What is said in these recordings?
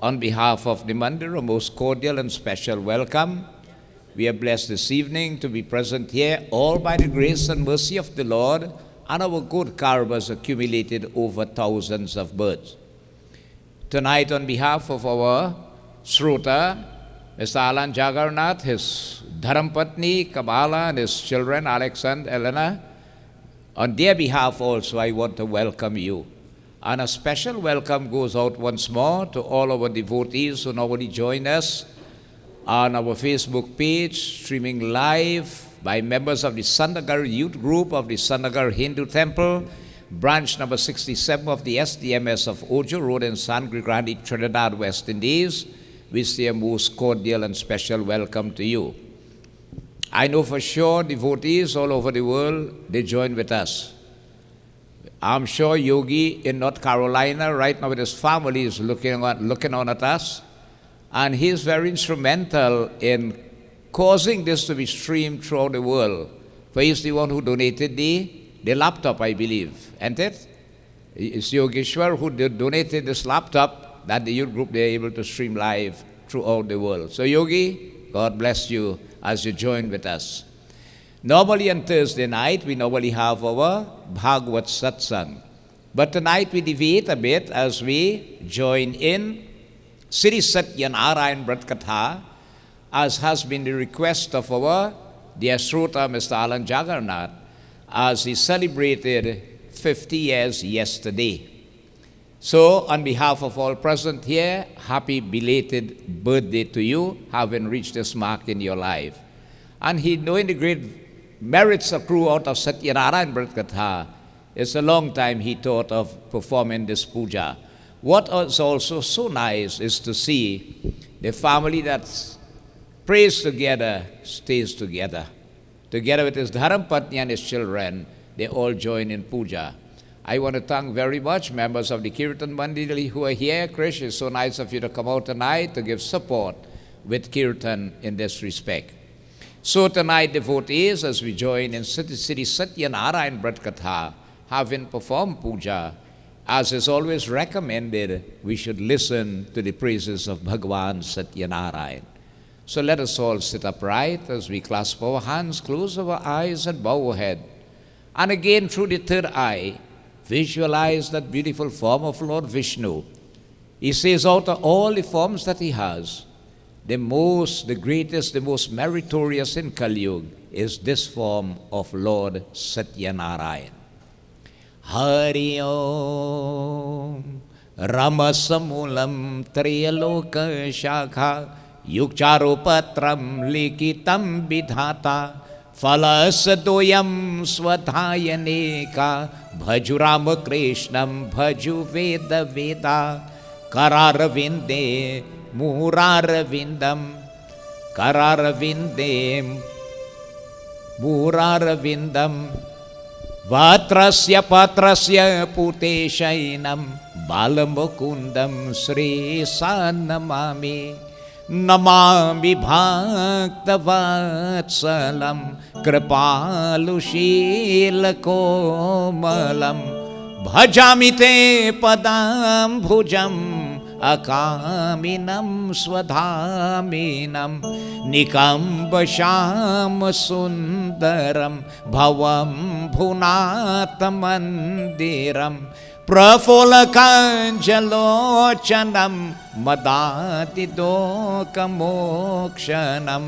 On behalf of the Mandir, a most cordial and special welcome. We are blessed this evening to be present here, all by the grace and mercy of the Lord, and our good karmas accumulated over thousands of births. Tonight, on behalf of our Srota, Mr. Alan Jagarnath, his Dharampatni, Kamala, and his children, Alex and Elena, on their behalf also, I want to welcome you. And a special welcome goes out once more to all our devotees who normally join us on our Facebook page, streaming live by members of the Sanagar Youth Group of the Sanagar Hindu Temple, branch number 67 of the SDMS of Ojo Road in San Grande, Trinidad, West Indies. We say a most cordial and special welcome to you. I know for sure devotees all over the world, they join with us. I'm sure Yogi in North Carolina right now with his family is looking on at us, and he's very instrumental in causing this to be streamed throughout the world. For he's the one who donated the laptop, I believe, isn't it? It's Yogeshwar who donated this laptop that the youth group, they're able to stream live throughout the world. So Yogi, God bless you as you join with us. Normally on Thursday night, we normally have our Bhagavad Satsang. But tonight we deviate a bit as we join in Sri Satyanarayan Vrat Katha, as has been the request of our dear Srota, Mr. Alan Jagarnath, as he celebrated 50 years yesterday. So, on behalf of all present here, happy belated birthday to you, having reached this mark in your life. And he, knowing the great merits accrue out of Satyanarayan Vrat Katha, it's a long time he thought of performing this puja. What is also so nice is to see the family that prays together, stays together. Together with his Dharampatni and his children, they all join in puja. I want to thank very much members of the Kirtan Mandali who are here. Krish, it's so nice of you to come out tonight to give support with Kirtan in this respect. So tonight, devotees, as we join in Sri Satyanarayan Vrat Katha, having performed puja, as is always recommended, we should listen to the praises of Bhagavan Satyanarayan. So let us all sit upright as we clasp our hands, close our eyes and bow our head. And again, through the third eye, visualize that beautiful form of Lord Vishnu. He says out of all the forms that he has, the greatest, the most meritorious in Kali Yuga is this form of Lord Satyanarayan. Hari Om Ramasamulam Triyaloka Shakha Yukcharupatram Likitam Bidhata Falasadoyam Swadhayaneka Bhaju Ramakrishnam Bhaju Veda Veda Kararavinde Muraravindam Kararavindem Muraravindam Vatrasya Patrasya Puteshainam Balamukundam Sri Sanamami Namami Bhaktavatsalam Kripalushilkomalam Bhajami te padam bhujam Akaminam swadhaminam Nikambasham sundaram Bhavam bhunatamandiram Prafulakanjalochanam Madatidokamokshanam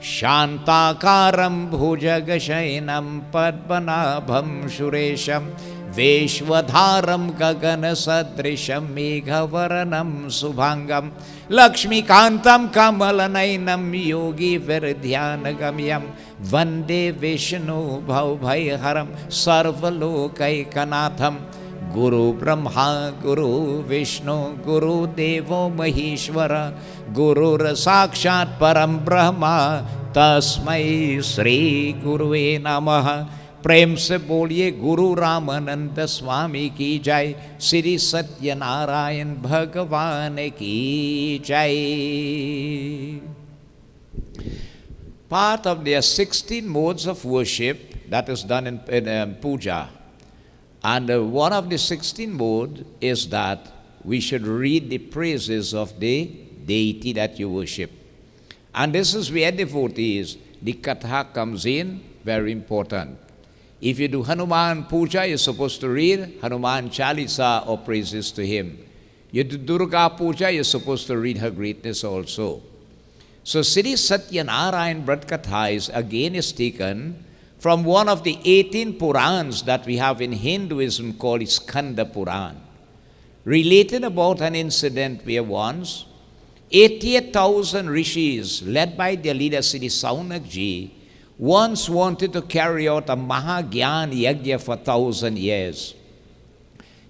Shantakaram bhujagashainam Padmanabham shuresham Veshwadharam Gagana Sadrisham Megavaranam Subhangam Lakshmikantam Kamalanainam Yogi Virdhyanagamyam Vande Vishnu Bhaubhaiharam Sarvalokaikkanatham Guru Brahma Guru Vishnu Guru Devo Maheshwara Guru Sakshat Param Brahma Tasmai Sri Gurue Namaha. प्रेम से बोलिए गुरु रामानंद स्वामी की जय, श्री सत्यनारायण भगवान की जय. Part of their 16 modes of worship that is done in puja. And one of the 16 modes is that we should read the praises of the deity that you worship. And this is where devotees, the Katha comes in, very important. If you do Hanuman Puja, you're supposed to read Hanuman Chalisa or praises to him. You do Durga Puja, you're supposed to read her greatness also. So Sri Satyanarayan Vrat Katha is taken from one of the 18 Purans that we have in Hinduism called Skanda Puran, related about an incident where once 88,000 rishis, led by their leader Sri Saunakji, once wanted to carry out a Mahagyan Yajna for 1,000 years.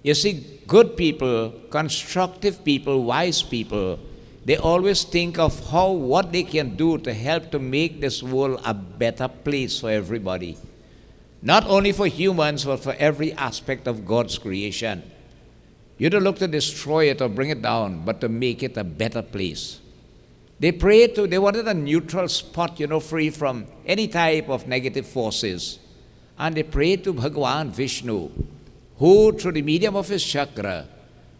You see, good people, constructive people, wise people, they always think of what they can do to help to make this world a better place for everybody. Not only for humans, but for every aspect of God's creation. You don't look to destroy it or bring it down, but to make it a better place. They wanted a neutral spot, free from any type of negative forces. And they prayed to Bhagavan Vishnu, who through the medium of his chakra,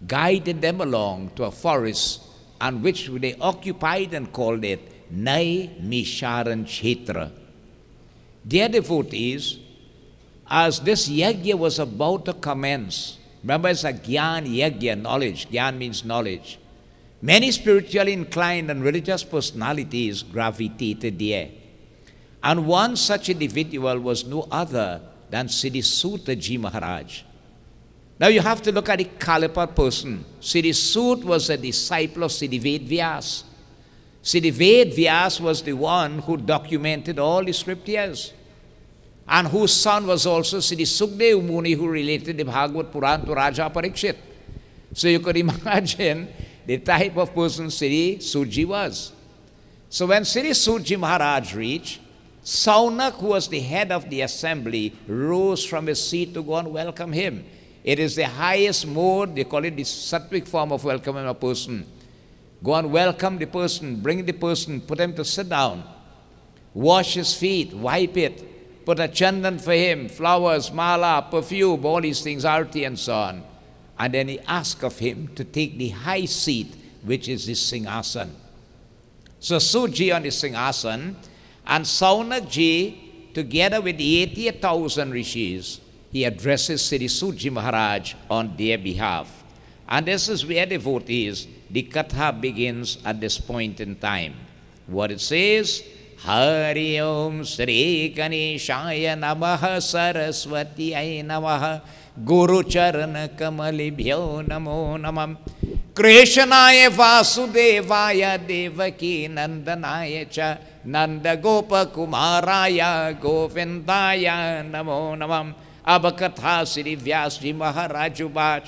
guided them along to a forest, and which they occupied and called it Naimisharan Kshetra. Dear devotees, as this yajna was about to commence, remember it's a Gyan Yajna, knowledge. Gyan means knowledge. Many spiritually inclined and religious personalities gravitated there. And one such individual was no other than Siddhi Sutaji Maharaj. Now you have to look at the caliber person. Siddhi Sut was a disciple of Siddhi Ved Vyas. Siddhi Ved Vyas was the one who documented all the scriptures, and whose son was also Siddhi Sukdev Muni, who related the Bhagavad Puran to Raja Parikshit. So you could imagine the type of person Siddhi Sutji was. So when Siddhi Sutji Maharaj reached, Saunak, who was the head of the assembly, rose from his seat to go and welcome him. It is the highest mode, they call it the sattvic form of welcoming a person. Go and welcome the person, bring the person, put him to sit down, wash his feet, wipe it, put a chandan for him, flowers, mala, perfume, all these things, arti and so on. And then he asked of him to take the high seat, which is the Singhasan. So Suji on the Singhasan, and Saunakji, together with the 88,000 rishis, he addresses Siddhi Sutji Maharaj on their behalf. And this is where devotees, the Katha begins at this point in time. What it says, Hari Om Sri Ganeshaya Namaha Saraswati Ay Namaha Guru Charana Kamalibhyo Namo Namam Krishnaya Vasudevaya Devaki Nandanaya Cha Nanda Gopa Kumaraya Govindaya Namo Namam Abakatha Sri Vyasji Maharaju Bach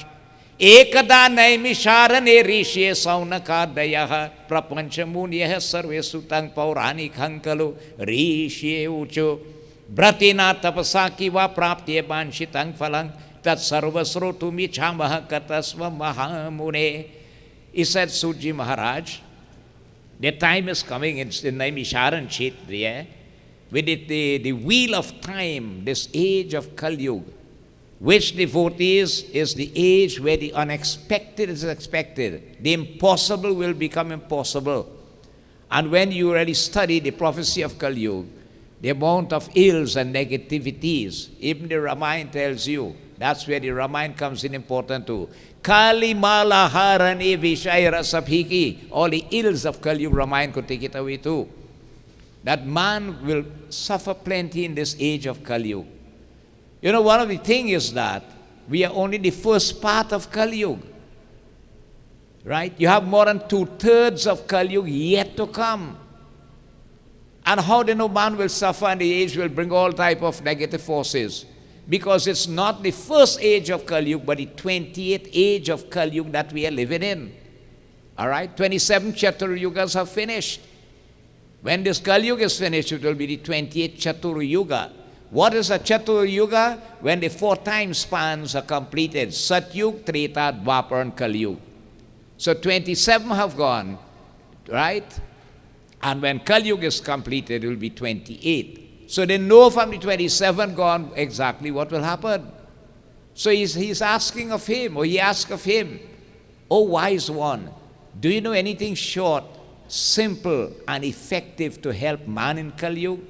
Ekada Naimisharane Rishye Saunakadayah Prapanchamunyah Sarve Sutang Paurani Khankalu Rishye Ucho Bratina Tapasaki Va Praptye Banshitang Phalang Tat Sarvasrotu Michamaha Katasva Mahamune. He said, Sutji Maharaj, the time is coming, it's in Naimisharan Kshetriya, with it, the wheel of time, this age of Kali Yuga, which devotees is the age where the unexpected is expected. The impossible will become impossible. And when you already study the prophecy of Kali Yuga, the amount of ills and negativities, even the Ramayana tells you, that's where the Ramayana comes in important too. Kali Mala Harani Vishaira Sabhiki, all the ills of Kali Yuga, Ramayana could take it away too. That man will suffer plenty in this age of Kali Yuga. You know, one of the things is that we are only the first part of Kali Yuga. Right? You have more than 2/3 of Kali Yuga yet to come. And how the no man will suffer and the age will bring all type of negative forces. Because it's not the first age of Kali Yuga, but the 28th age of Kali Yuga that we are living in. All right? 27 Chatur Yugas have finished. When this Kali Yuga is finished, it will be the 28th Chatur Yuga. What is a Chatur Yuga? When the 4 time spans are completed. Satyug, Treta, Dwapar, and Kali Yuga. So 27 have gone, right? And when Kali Yuga is completed, it will be 28. So they know from the 27 gone exactly what will happen. So he's asking of him, or he asked of him, O wise one, do you know anything short, simple, and effective to help man in Kali Yuga?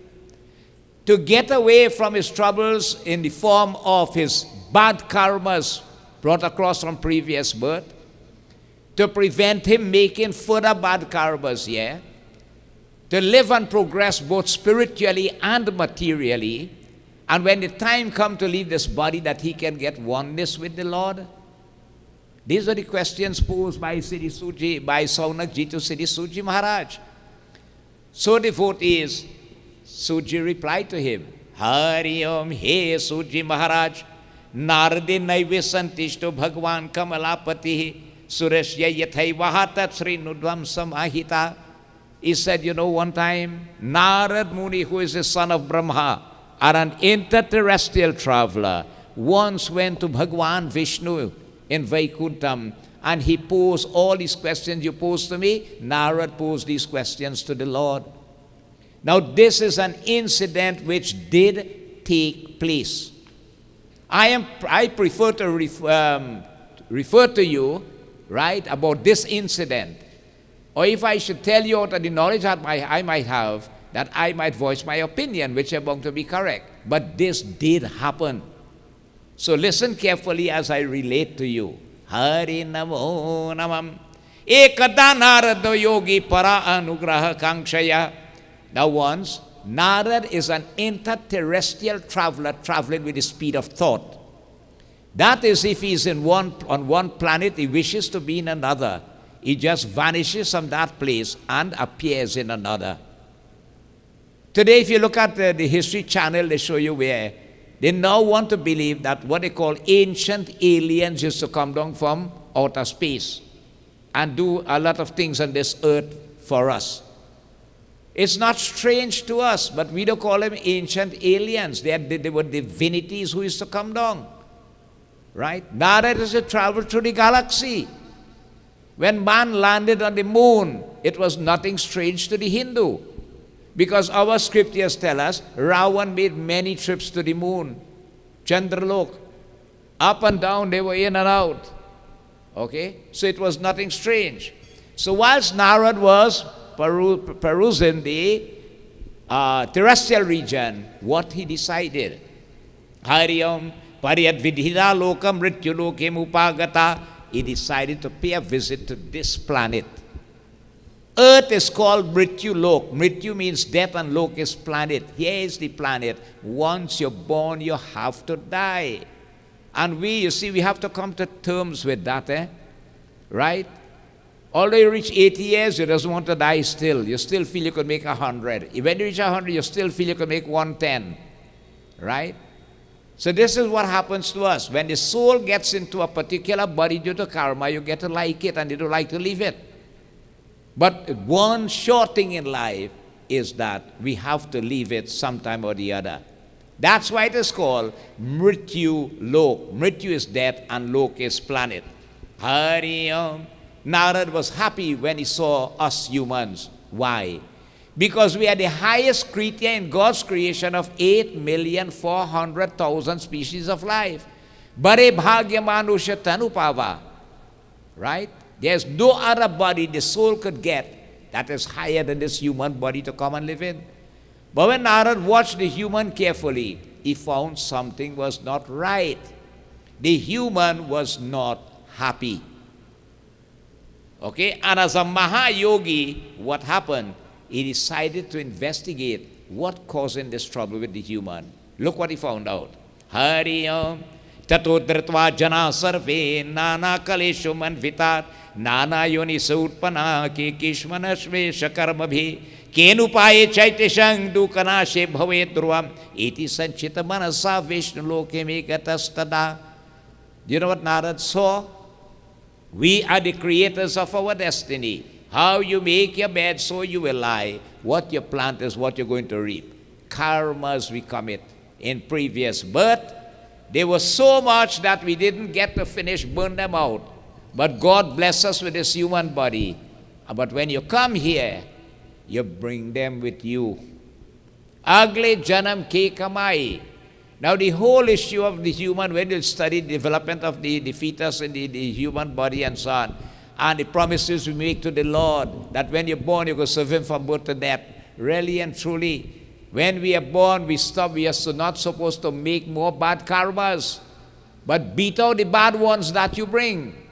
To get away from his troubles in the form of his bad karmas brought across from previous birth, to prevent him making further bad karmas here, to live and progress both spiritually and materially, and when the time comes to leave this body, that he can get oneness with the Lord? These are the questions posed by Siddhi Suji, by Saunakji to Siddhi Suji Maharaj. So devotees, Suji replied to him, Hari Om, He Suji Maharaj, Nardi Naivesantishto Bhagwan Kamalapati Sureshya Yathai Vahata Sri Nudvam Samahita. He said, you know, one time, Narad Muni, who is the son of Brahma, and an interterrestrial traveler, once went to Bhagwan Vishnu in Vaikuntham, and he posed all these questions you posed to me. Narad posed these questions to the Lord. Now, this is an incident which did take place. I prefer to refer to you, right, about this incident. Or if I should tell you out of the knowledge that I might have, that I might voice my opinion, which is bound to be correct. But this did happen. So listen carefully as I relate to you. Hari Namo Namam. Ekada Narada Yogi Para Anugraha Kankshaya. Now once, Narad is an interterrestrial traveler traveling with the speed of thought. That is, if he is on one planet, he wishes to be in another. He just vanishes from that place and appears in another. Today, if you look at the History Channel, they show you where they now want to believe that what they call ancient aliens used to come down from outer space and do a lot of things on this earth for us. It's not strange to us, but we don't call them ancient aliens. They were divinities who used to come down. Right? Narad is to travel through the galaxy. When man landed on the moon, it was nothing strange to the Hindu. Because our scriptures tell us, Ravan made many trips to the moon. Chandralok. Up and down, they were in and out. Okay? So it was nothing strange. So whilst Narad was perusing the terrestrial region, what he decided? Hariyam pariyat vidhida lokam mrityu lokem upagata. He decided to pay a visit to this planet. Earth is called Mrityu Lok. Mrityu means death and Lok is planet. Here is the planet. Once you're born, you have to die. And we have to come to terms with that, right? Although you reach 80 years, you don't want to die still. You still feel you could make 100. When you reach 100, you still feel you could make 110, right? So this is what happens to us. When the soul gets into a particular body due to karma, you get to like it and you don't like to leave it. But one short thing in life is that we have to leave it sometime or the other. That's why it is called Mrityu Lok. Mrityu is death and Lok is planet. Hari Om. Narad was happy when he saw us humans. Why? Because we are the highest creature in God's creation of 8,400,000 species of life. Bare bhagya manusha tanupava. Right? There's no other body the soul could get that is higher than this human body to come and live in. But when Narad watched the human carefully, he found something was not right. The human was not happy. Okay? And as a Mahayogi, what happened? He decided to investigate what causing this trouble with the human. Look what he found out. Hari Om. Tato dritva jana sarve nana kaleshu manvitat nana yoni sautpana ke kishmanashvesha karma bhi kenupaye chaitishang dukanashe bhavet dhruvam iti sanchita manasa vishnu loke megatastada. Do you know what Narad saw? We are the creators of our destiny. How you make your bed, so you will lie. What you plant is what you're going to reap. Karmas we commit in previous birth. They were so much that we didn't get to finish, burn them out. But God bless us with this human body. But when you come here, you bring them with you. Agle janam ke kamai. Now the whole issue of the human, when you study the development of the fetus and the human body and so on, and the promises we make to the Lord, that when you're born, you're going to serve Him from birth to death. Really and truly, when we are born, we stop. We are not supposed to make more bad karmas, but beat out the bad ones that you bring.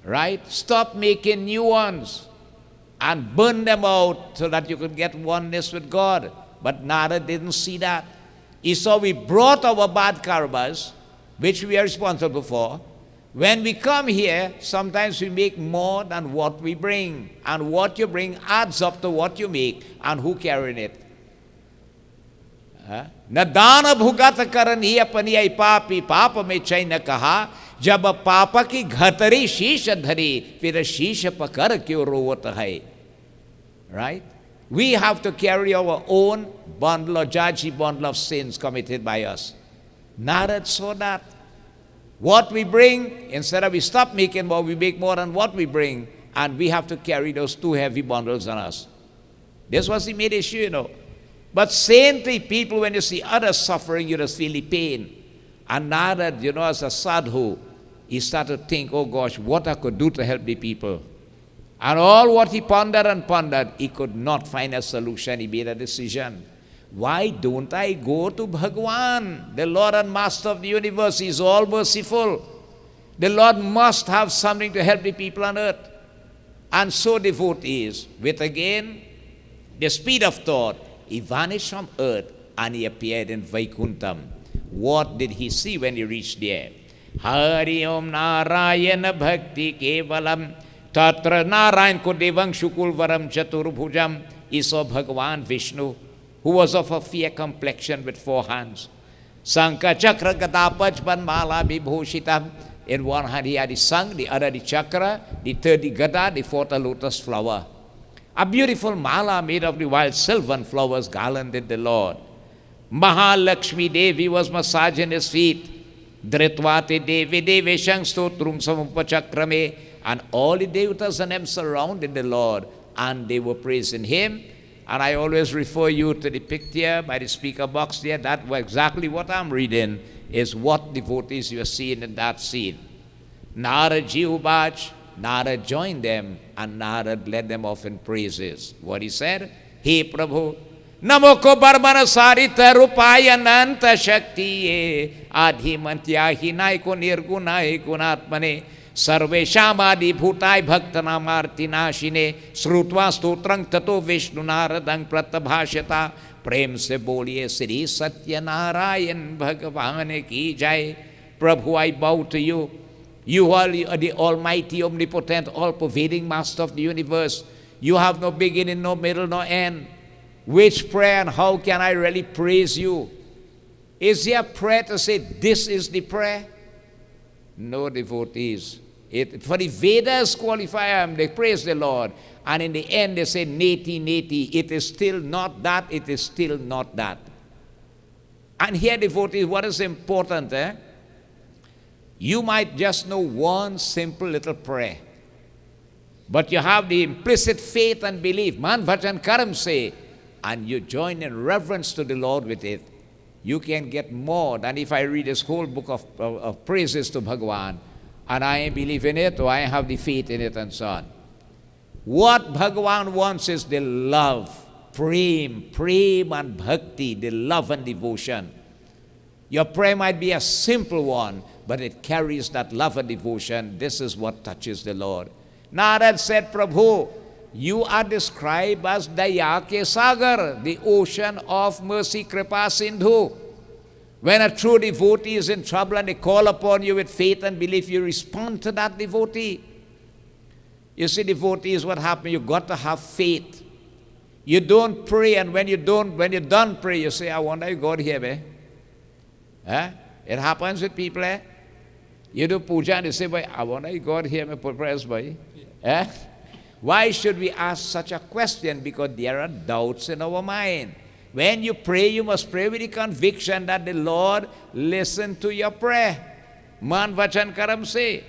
Right? Stop making new ones and burn them out so that you could get oneness with God. But Narad didn't see that. He saw we brought our bad karmas, which we are responsible for. When we come here, sometimes we make more than what we bring. And what you bring adds up to what you make and who carrying it. न दान भुगत करनी अपनी आई पापी पाप में चैन कहा जब पाप की घतरी शीश धरी फिर शीश पकड़ क्यों रोवत है. Right? We have to carry our own bundle or judgy bundle of sins committed by us. Narad saw that. What we bring, instead of we stop making more, we make more than what we bring, and we have to carry those two heavy bundles on us. This was the main issue, you know. But saintly people, when you see others suffering, you just feel the pain. And Narad, you know, as a sadhu, he started to think, oh gosh, what I could do to help the people. And all what he pondered and pondered, he could not find a solution. He made a decision. Why don't I go to Bhagwan, the Lord and Master of the universe? He is all merciful. The Lord must have something to help the people on earth. And so devotees, with again the speed of thought, he vanished from earth and he appeared in Vaikuntham. What did he see when he reached there? Hari Om Narayana Bhakti Kevalam Tatra Narayan Kodevang Shukulvaram Chaturbhujam. He saw Bhagavan Vishnu, who was of a fair complexion with 4 hands. Sankha Chakra Gada Pachpan Mala Vibhushitam. In one hand he had the sang, the other the chakra, the third the gada, the fourth a lotus flower. A beautiful mala made of the wild sylvan flowers garlanded the Lord. Mahalakshmi Devi was massaging his feet. Dhritvate Devi Deveshang Stotrum Samupachakrame. And all the devatas and them surrounded the Lord, and they were praising Him. And I always refer you to the picture by the speaker box there. That was exactly what I'm reading, is what devotees you are seeing in that scene. Narad Jihubaj, Narad joined them, and Narad led them off in praises. What he said? Hey Prabhu, Namoko Barbara Sarita Rupayananta Shakti Adhimantya Hinaiko Nirgunai Gunatmane Sarveshamadi Bhutai Bhaktanamarti Nashine Srutva Stotrang Tato Vishnu Naradang Pratabhashata Prem se boliye Sri Satyanarayan Bhagavan ki jai. Prabhu, I bow to you. You are the almighty, omnipotent, all-pervading Master of the universe. You have no beginning, no middle, no end. Which prayer and how can I really praise you? Is there a prayer to say, this is the prayer? No, devotees. For the Vedas qualify them, they praise the Lord. And in the end they say, neti, neti. It is still not that, it is still not that. And here, devotees, what is important, You might just know one simple little prayer. But you have the implicit faith and belief, man vachan karam say, and you join in reverence to the Lord with it. You can get more than if I read this whole book of praises to Bhagavan, and I believe in it, or I have the faith in it, and so on. What Bhagavan wants is the love, prem and bhakti, the love and devotion. Your prayer might be a simple one, but it carries that love and devotion. This is what touches the Lord. Narad said, Prabhu, you are described as Daya Ke Sagar, the ocean of mercy, Kripa Sindhu. When a true devotee is in trouble and they call upon you with faith and belief, you respond to that devotee. You see, devotees, what happens? You've got to have faith. You don't pray, and when you're done pray, you say, I wonder if God hear me. It happens with people, You do puja and you say, boy, I wonder if God hear me for prayers, boy. Why should we ask such a question? Because there are doubts in our mind. When you pray, you must pray with the conviction that the Lord listened to your prayer. Man vachan karam se.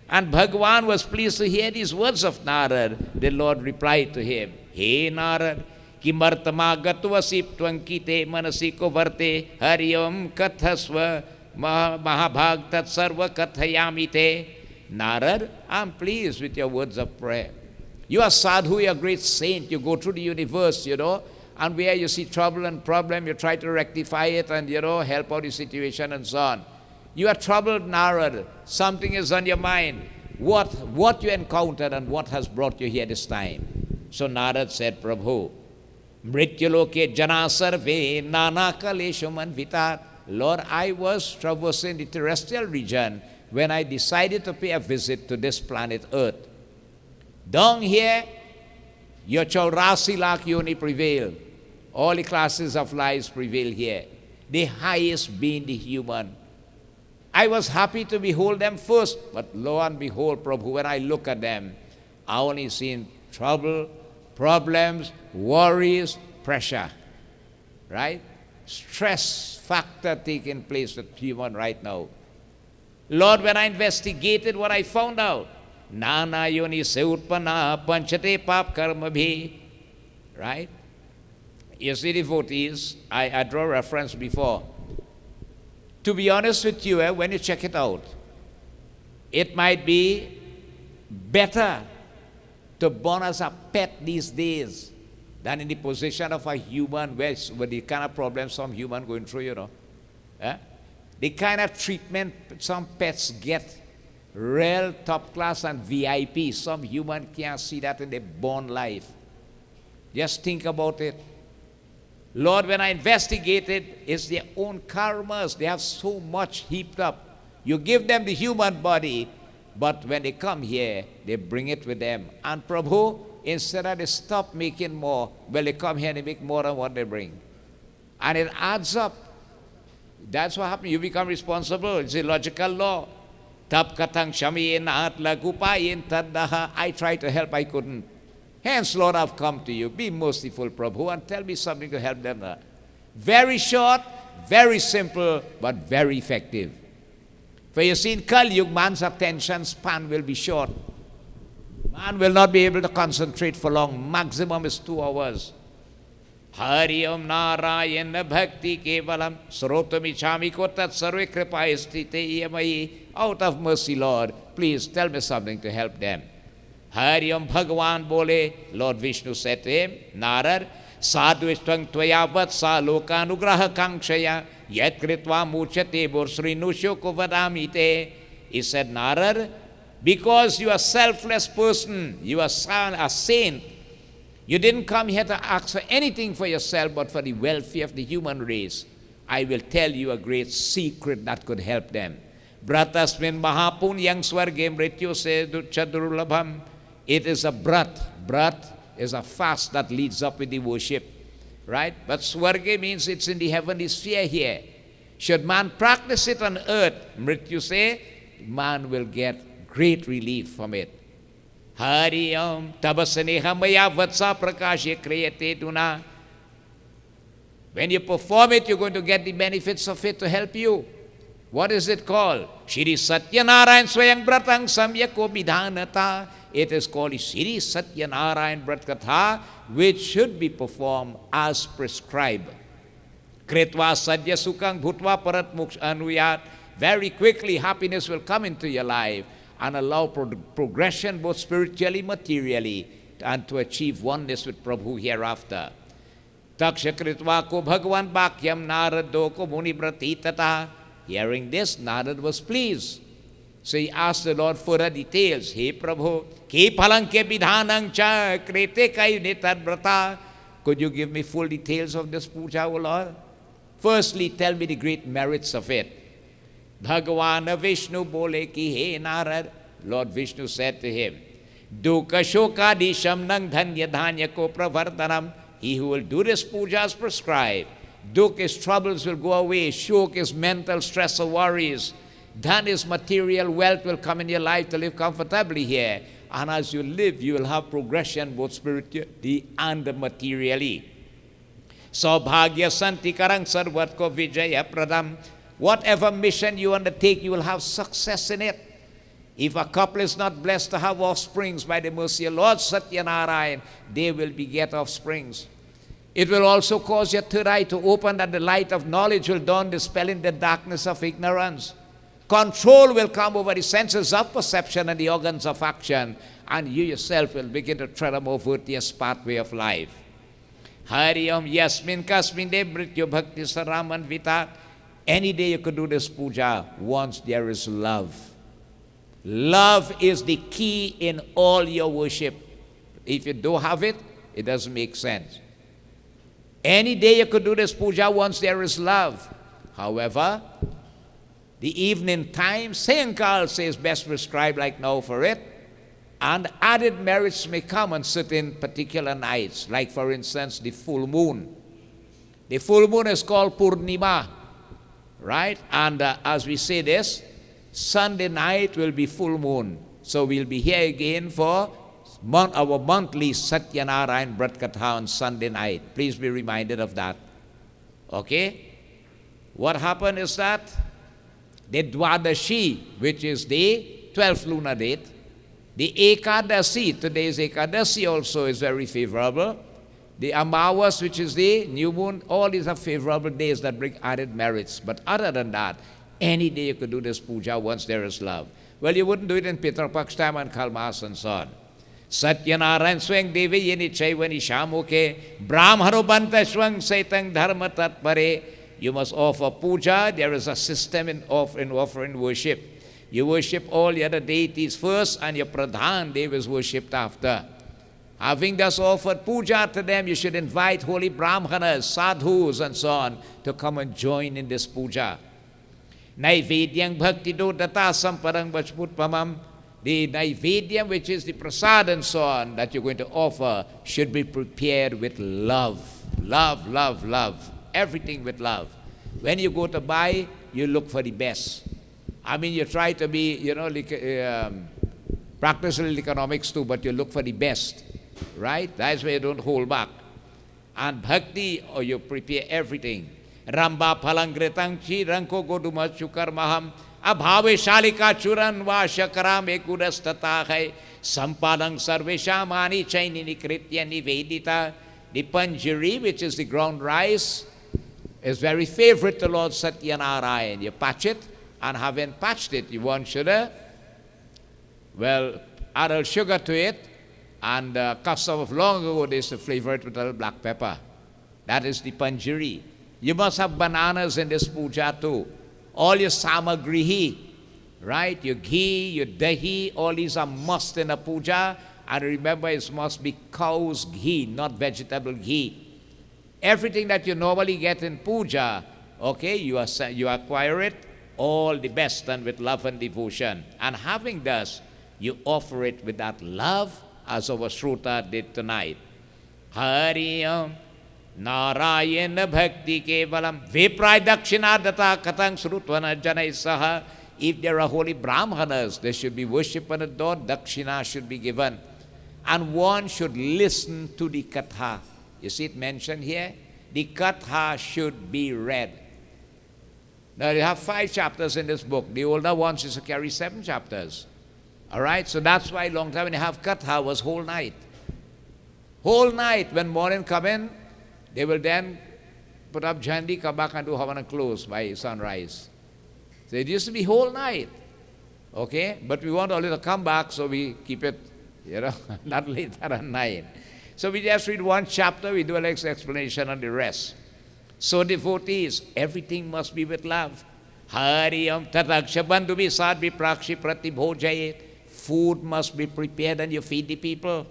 And Bhagavan was pleased to hear these words of Narad. The Lord replied to him, Hey Narad, kimartama gatvasip twankite manasiko varte hariyam kathasva mahabhag tat sarva kathayamite Narad, I'm pleased with your words of prayer. You are sadhu, you are a great saint. You go through the universe, and where you see trouble and problem, you try to rectify it and, help out the situation and so on. You are troubled, Narad. Something is on your mind. What you encountered and what has brought you here this time. So Narad said, Prabhu, Mrityaloke jana sarve nana kaleshu manvitat. Lord, I was traversing the terrestrial region when I decided to pay a visit to this planet Earth. Down here, your Chaurasi Lakh Yoni prevail. All the classes of lives prevail here. The highest being the human. I was happy to behold them first, but lo and behold, Prabhu, when I look at them, I only see trouble, problems, worries, pressure, right? Stress factor taking place with human right now. Lord, when I investigated what I found out, Nana yoni se utpanna panchate pap karma bhi, right? You see, devotees, I draw reference before. To be honest with you, when you check it out, it might be better to born as a pet these days than in the position of a human with the kind of problems some human going through, The kind of treatment some pets get, real top class and VIP, some human can't see that in their born life. Just think about it. Lord, when I investigated, it's their own karmas. They have so much heaped up. You give them the human body, but when they come here, they bring it with them. And Prabhu, instead of they stop making more, well, they come here and they make more than what they bring. And it adds up. That's what happens. You become responsible. It's a logical law. Tap katang shamiyin at lagupayin taddaha. I tried to help, I couldn't. Hence, Lord, I've come to you. Be merciful, Prabhu, and tell me something to help them. Very short, very simple, but very effective. For you see, in Kali Yuga, man's attention span will be short. Man will not be able to concentrate for long. Maximum is 2 hours. Hari Om Narayana Bhakti Kevalam Srotamichami Kotat Sarve Kripa Stite Yamai. Out of mercy, Lord, please tell me something to help them. Hari Om Bhagavan Bole, Lord Vishnu said to him, Narad, Sadvishtvang Tvayavat Sa Lokanugraha Kankshaya Yat Kritva Muchate Borsri Nushoko Vadamite. He said, Narad, because you are a selfless person, you are a saint, you didn't come here to ask for anything for yourself but for the welfare of the human race. I will tell you a great secret that could help them. Bratasmin Mahapunyang Swargem Rityose Chadurulabham. It is a brat. Brat is a fast that leads up with the worship, right? But Swarga means it's in the heavenly sphere here. Should man practice it on earth, Mrityuse, man will get great relief from it. Hari Om Tabasaneha Maya Vatsa Prakashya Kriyate Duna. When you perform it, you're going to get the benefits of it to help you. What is it called? Shri Satyanarayan Swayam Bratang Samyako Bidhanata. It is called Shri Satyanarayan Brat Katha, which should be performed as prescribed. Kritva Sadya Sukang Bhutva Parat Muksh Anuyat. Very quickly, happiness will come into your life and allow progression both spiritually, materially, and to achieve oneness with Prabhu hereafter. Taksha Kritva Ko Bhagavan Bhakyam Narado Ko Muni Pratitata. Hearing this, Narad was pleased. So he asked the Lord further details. Hey Prabhu, Ki Palanke Bidhanang Cha Krete Kai Nitad Brata. Could you give me full details of this puja, O Lord? Firstly, tell me the great merits of it. Bhagavana Vishnu Bole Ki He Narad. Lord Vishnu said to him, Duka Shoka Disham Nang Dhanya Dhanya Ko Pravardhanam. He who will do this puja as prescribed, Dukh, his troubles will go away. Shok, his mental stress or worries. Dhan, his material wealth will come in your life to live comfortably here. And as you live, you will have progression both spiritually and materially. Saubhagya Santi Karang Sarvat Ko Vijaya Pradam. Whatever mission you undertake, you will have success in it. If a couple is not blessed to have offsprings by the mercy of Lord Satyanarayan, they will beget offsprings. It will also cause your third eye to open, that the light of knowledge will dawn, dispelling the darkness of ignorance. Control will come over the senses of perception and the organs of action, and you yourself will begin to tread a more virtuous pathway of life. Hari Om Yasmin Kasmin De Mrityu Bhakti Saraman Vita. Any day you could do this puja once there is love. Love is the key in all your worship. If you don't have it, it doesn't make sense. Any day you could do this puja once there is love. However, the evening time, St. Carl says best prescribed like now for it, and added merits may come on certain particular nights, like for instance the full moon. The full moon is called Purnima, right? And as we say this, Sunday night will be full moon. So we'll be here again for our monthly Satyanarayan Brat Katha on Sunday night. Please be reminded of that. Okay? What happened is that the Dwadashi, which is the 12th lunar date, the Ekadasi, today's Ekadasi also is very favorable. The Amawas, which is the new moon, all these are favorable days that bring added merits. But other than that, any day you could do this puja once there is love. Well, you wouldn't do it in Pitru Paksh time and Kalmas and so on. Satyanarayan swang devi yeni chaivani shamuke brahmano banta swang saitang dharma tatpare. You must offer puja. There is a system in offering worship. You worship all the other deities first, and your Pradhan Dev is worshipped after. Having thus offered puja to them, you should invite holy Brahmanas, sadhus, and so on to come and join in this puja. Naivedyam bhakti dodata samparang vachputpamam. The Naivedyam, which is the prasad and so on that you're going to offer, should be prepared with love. Love, love, love. Everything with love. When you go to buy, you look for the best. I mean, you try to be, practice a little economics too, but you look for the best, right? That's why you don't hold back. And bhakti, or you prepare everything. Ramba palangretang chi ranko goduma chukar maham abhave shalika churan va shakaram ekudastatahe sampadang sarveshamani chainini kritya nivedita. The panjiri, which is the ground rice, is very favorite to Lord Satyanarayan. You patch it, and having patched it, you want sugar, well, add a little sugar to it, and custom of long ago they used to flavor it with a little black pepper. That is the panjiri. You must have bananas in this puja too. All your samagrihi, right? Your ghee, your dahi, all these are must in a puja. And remember, it must be cow's ghee, not vegetable ghee. Everything that you normally get in puja, okay, you acquire it, all the best done with love and devotion. And having thus, you offer it with that love, as our Shruta did tonight. Hari Om Narayana Bhakti Kevalam Viprai Dakshina Data Katang Srutvana Janai Saha. If there are holy Brahmanas, they should be worshipped and adored, Dakshina should be given. And one should listen to the Katha. You see it mentioned here? The Katha should be read. Now, you have 5 chapters in this book. The older ones used to carry 7 chapters. All right? So that's why long time when you have Katha was whole night. Whole night. When morning come in, they will then put up jandi, come back and do Havan and close by sunrise. So it used to be whole night. Okay? But we want only to come back, so we keep it, not later at night. So we just read 1 chapter, we do an explanation on the rest. So devotees, everything must be with love. Hari Om Tataksha Bandhu Visad Viprakshi Pratibhojayet. Food must be prepared and you feed the people.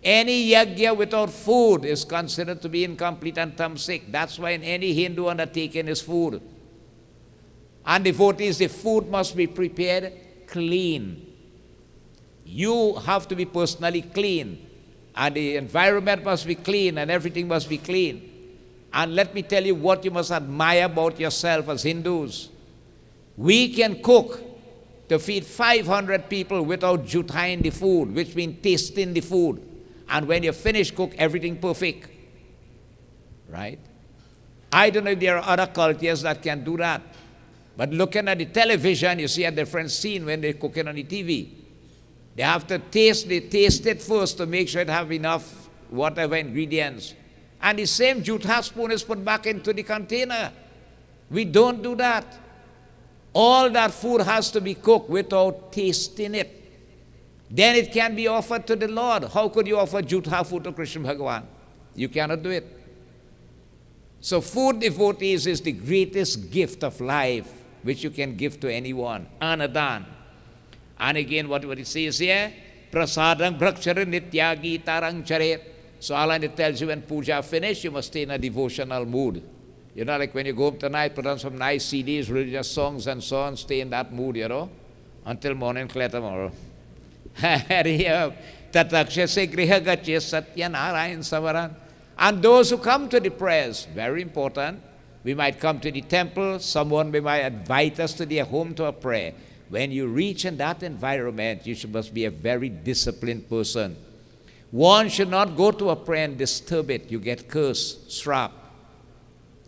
Any yajna without food is considered to be incomplete and tamasic. That's why in any Hindu undertaking is food. And devotees, the food must be prepared clean. You have to be personally clean. And the environment must be clean and everything must be clean. And let me tell you what you must admire about yourself as Hindus. We can cook to feed 500 people without jutain the food, which means tasting the food. And when you finish cook, everything perfect. Right? I don't know if there are other cultures that can do that. But looking at the television, you see a different scene when they're cooking on the TV. They have to taste it first to make sure it have enough whatever ingredients. And the same jutha spoon is put back into the container. We don't do that. All that food has to be cooked without tasting it. Then it can be offered to the Lord. How could you offer Jutha food to Krishna Bhagavan? You cannot do it. So food, devotees, is the greatest gift of life which you can give to anyone. Anadan. And again, what it says here? Prasadang bhrakshara nityagi tarang charet. So Allah it tells you when puja finished, you must stay in a devotional mood. You know, like when you go home tonight, put on some nice CDs, religious songs and so on, stay in that mood, until morning clear tomorrow. Tatakshase grihagache satya narayan savaran. And those who come to the prayers, very important, we might come to the temple, someone might invite us to their home to a prayer. When you reach in that environment, must be a very disciplined person. One should not go to a prayer and disturb it. You get cursed, strapped.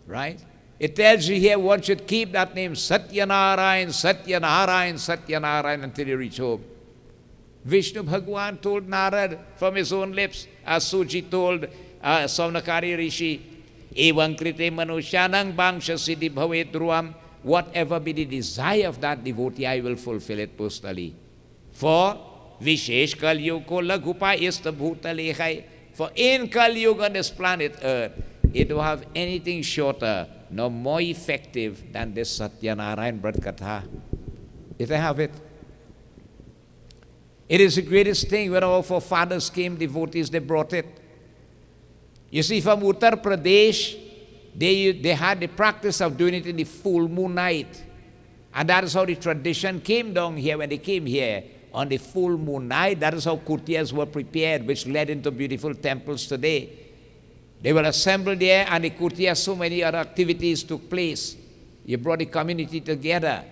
Right? It tells you here one should keep that name Satyanarayan, Satyanarayan, Satyanarayan until you reach home. Vishnu Bhagwan told Narad from his own lips, as Suji told Saunakari Rishi, Evam krite manusyanang bangsha siddhi bhavet dhruvam. Whatever be the desire of that devotee, I will fulfill it personally. For Vishesh Kal Yuga Laghupa Ista Bhutale Hai. For in Kal Yuga on this planet Earth, it don't have anything shorter nor more effective than this Satyanarayan Brat Katha. It have it. It is the greatest thing. When our forefathers came, devotees, they brought it. You see, from Uttar Pradesh, they had the practice of doing it in the full moon night. And that is how the tradition came down here when they came here. On the full moon night, that is how kurtiyas were prepared, which led into beautiful temples today. They were assembled there, and the kurtiyas, so many other activities took place. You brought the community together.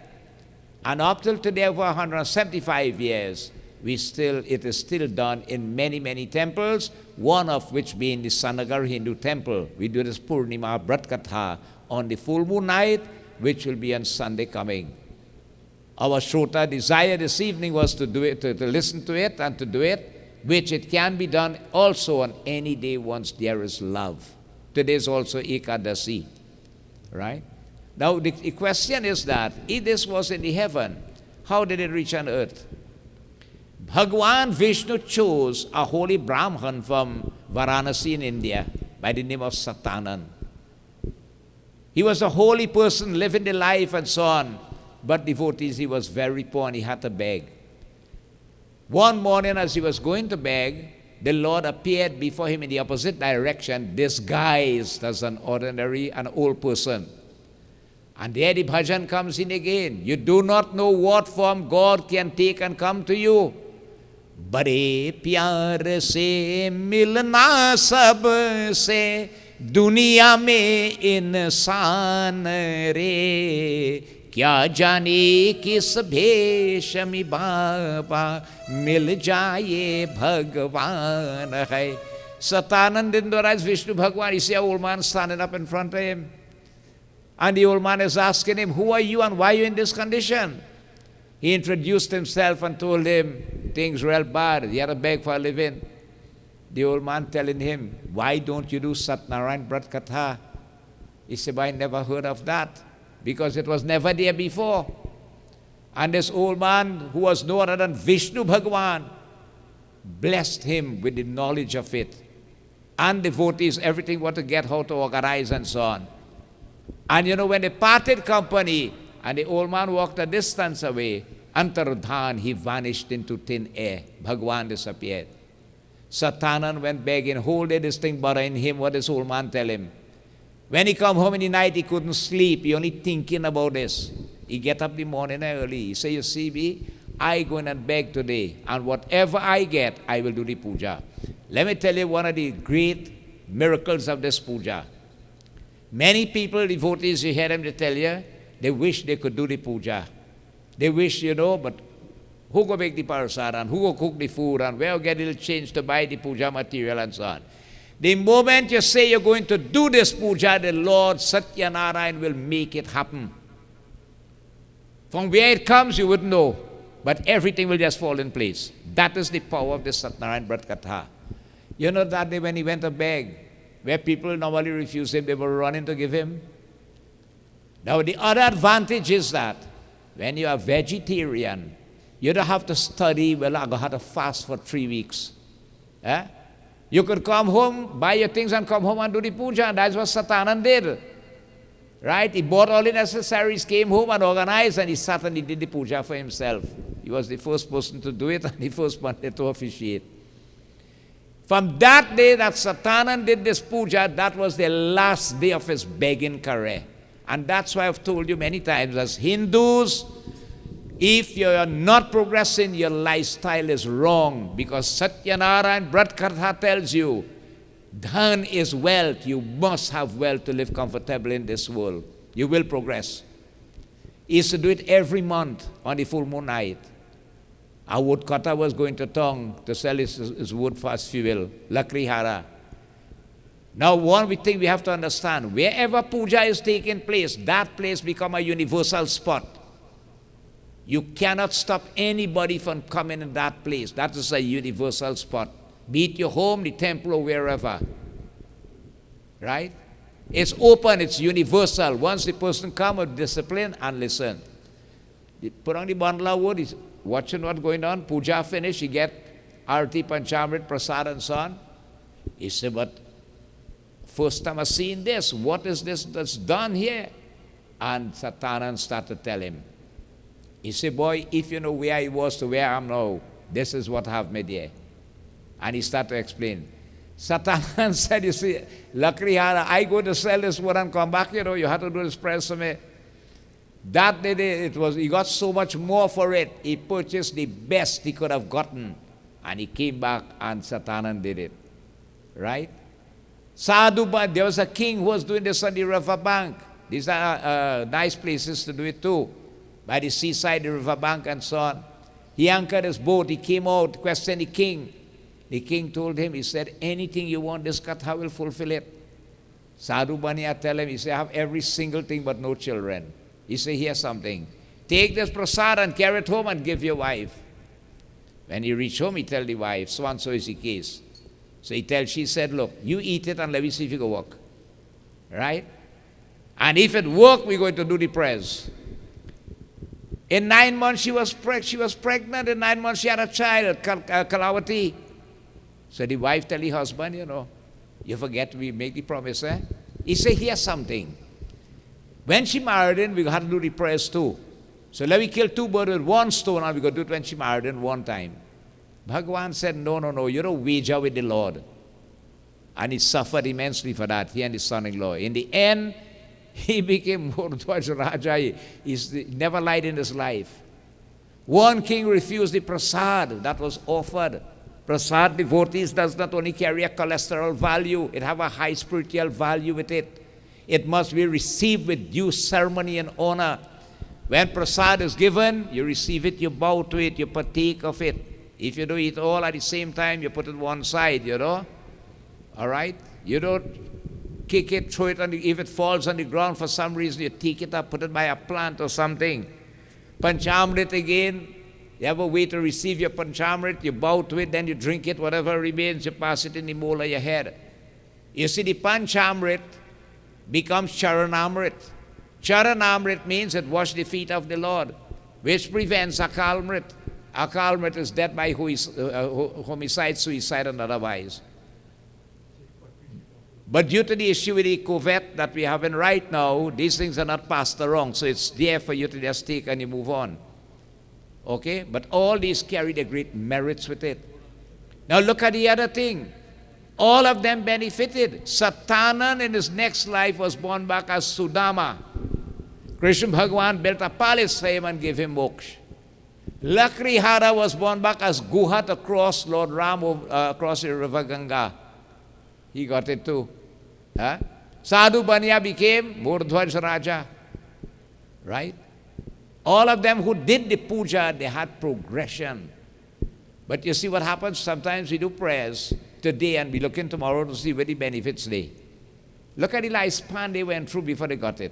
And up till today, over 175 years, it is still done in many, many temples, one of which being the Sanagar Hindu temple. We do this Purnima Brat Katha on the full moon night, which will be on Sunday coming. Our Shrota desire this evening was to do it, to listen to it and to do it, which it can be done also on any day once there is love. Today is also Ekadasi, right? Now the question is that, if this was in the heaven, how did it reach on earth? Bhagwan Vishnu chose a holy Brahman from Varanasi in India by the name of Satanan. He was a holy person, living the life and so on. But devotees, he was very poor and he had to beg. One morning as he was going to beg, the Lord appeared before him in the opposite direction, disguised as an old person. And there the bhajan comes in again. You do not know what form God can take and come to you. बड़े प्यार से मिलना सब से दुनिया में इंसान रे क्या जाने किस भेष में बाबा मिल जाए भगवान है. Satanand didn't realize Vishnu Bhagwan. You see an old man standing up in front of him. And the old man is asking him, who are you and why are you in this condition? He introduced himself and told him, things real bad, he had to beg for a living. The old man telling him, why don't you do Satnarayan Brat Katha? He said, I never heard of that, because it was never there before. And this old man, who was no other than Vishnu Bhagwan, blessed him with the knowledge of it. And devotees, everything what to get, how to organize and so on. And when they parted company, and the old man walked a distance away, Antardhan, he vanished into thin air. Bhagwan disappeared. Satanan went begging, hold this thing bothering him. What does old man tell him? When he come home in the night, he couldn't sleep. He only thinking about this. He get up in the morning early. He say, you see me, I go in and beg today. And whatever I get, I will do the puja. Let me tell you one of the great miracles of this puja. Many people, devotees, you hear them, they tell you, they wish they could do the puja. They wish, but who go make the parasara and who go cook the food and where get a little change to buy the puja material and so on. The moment you say you're going to do this puja, the Lord Satyanarayan will make it happen. From where it comes, you wouldn't know, but everything will just fall in place. That is the power of the Satyanarayan Brat Katha. You know that day when he went to beg, where people normally refuse him, they were running to give him. Now the other advantage is that when you are vegetarian, you don't have to study, well, I'm going to have to fast for 3 weeks. Eh? You could come home, buy your things and come home and do the puja. That's what Satanan did. Right? He bought all the necessaries, came home and organized, and he sat and he did the puja for himself. He was the first person to do it and the first one to officiate. From that day that Satanan did this puja, that was the last day of his begging career. And that's why I've told you many times, as Hindus, if you're not progressing, your lifestyle is wrong. Because Satyanarayana Bhatt tells you, dhan is wealth. You must have wealth to live comfortably in this world. You will progress. He used to do it every month on the full moon night. Our woodcutter was going to Tong to sell his wood for as fuel, Lakrihara. Now, one thing we have to understand, wherever puja is taking place, that place becomes a universal spot. You cannot stop anybody from coming in that place. That is a universal spot. Be it your home, the temple, or wherever. Right? It's open, it's universal. Once the person comes with discipline and listen. They put on the bundle of wood, he's watching what's going on, puja finished, he get Arti, Panchamrit, Prasad and so on. He said, but first time I've seen this, what is this that's done here? And Satanan started to tell him. He said, boy, if you know where he was to where I am now, this is what have made here. And he started to explain. Satanan said, you see, Lakrihara, I go to sell this wood and come back, you have to do this prayers for me. That day, he got so much more for it. He purchased the best he could have gotten. And he came back and Satanan did it. Right? Sadhuba, there was a king who was doing this on the river bank. These are nice places to do it too. By the seaside, the river bank and so on. He anchored his boat. He came out, questioned the king. The king told him, he said, anything you want, this Katha will fulfill it. Sadhu Baniya tell him, he said, I have every single thing but no children. He said, here's something. Take this prasad and carry it home and give your wife. When he reached home, he tell the wife, so and so is the case. So she said, look, you eat it and let me see if you can work. Right? And if it worked, we're going to do the prayers. In 9 months, she was pregnant. In 9 months, she had a child, Kalawati. So the wife tell the husband, you forget we make the promise, eh? He said, here's something. When she married him, we had to do the prayers too. So let me kill 2 birds with 1 stone, and we got to do it when she married him 1 time. Bhagavan said, no, you don't wager with the Lord. And he suffered immensely for that, he and his son-in-law. In the end, he became Mordhwaj Raja. He never lied in his life. One king refused the prasad that was offered. Prasad, devotees, does not only carry a cholesterol value, it have a high spiritual value with it. It must be received with due ceremony and honor. When prasad is given, you receive it, you bow to it, you partake of it. If you do it all at the same time, you put it one side, All right? You don't kick it, throw it, if it falls on the ground for some reason, you take it up, put it by a plant or something. Panchamrit again, you have a way to receive your panchamrit, you bow to it, then you drink it, whatever remains, you pass it in the mole of your head. You see, the panchamrit becomes charanamrit. Charanamrit means it washes the feet of the Lord, which prevents akalmrit. Akalmrit is death by homicide, suicide, and otherwise. But due to the issue with the COVID that we're having right now, these things are not passed around, so it's there for you to just take and you move on. Okay? But all these carry the great merits with it. Now look at the other thing. All of them benefited. Satanan in his next life was born back as Sudama. Krishna Bhagavan built a palace for him and gave him moksha. Lakrihara was born back as Guha to cross Lord Ram across the river Ganga. He got it too. Sadhu Baniya became Mordhwaj Raja. Right? All of them who did the puja, they had progression. But you see what happens? Sometimes we do prayers today and we look in tomorrow to see where the benefits lay. Look at the lifespan they went through before they got it.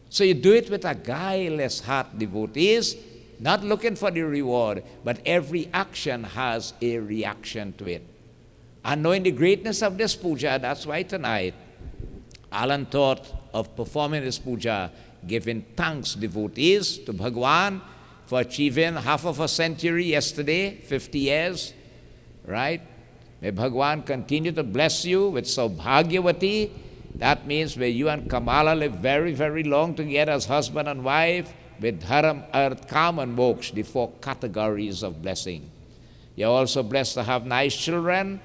So you do it with a guileless heart, devotees, not looking for the reward, but every action has a reaction to it. And knowing the greatness of this puja, that's why tonight Alan thought of performing this puja giving thanks, devotees, to Bhagwan for achieving half of a century yesterday, 50 years, right? May Bhagwan continue to bless you with Saubhagyavati. That means may you and Kamala live very, very long together as husband and wife with Dharam, Arth, Kam and Moksha, the 4 categories of blessing. You're also blessed to have nice children.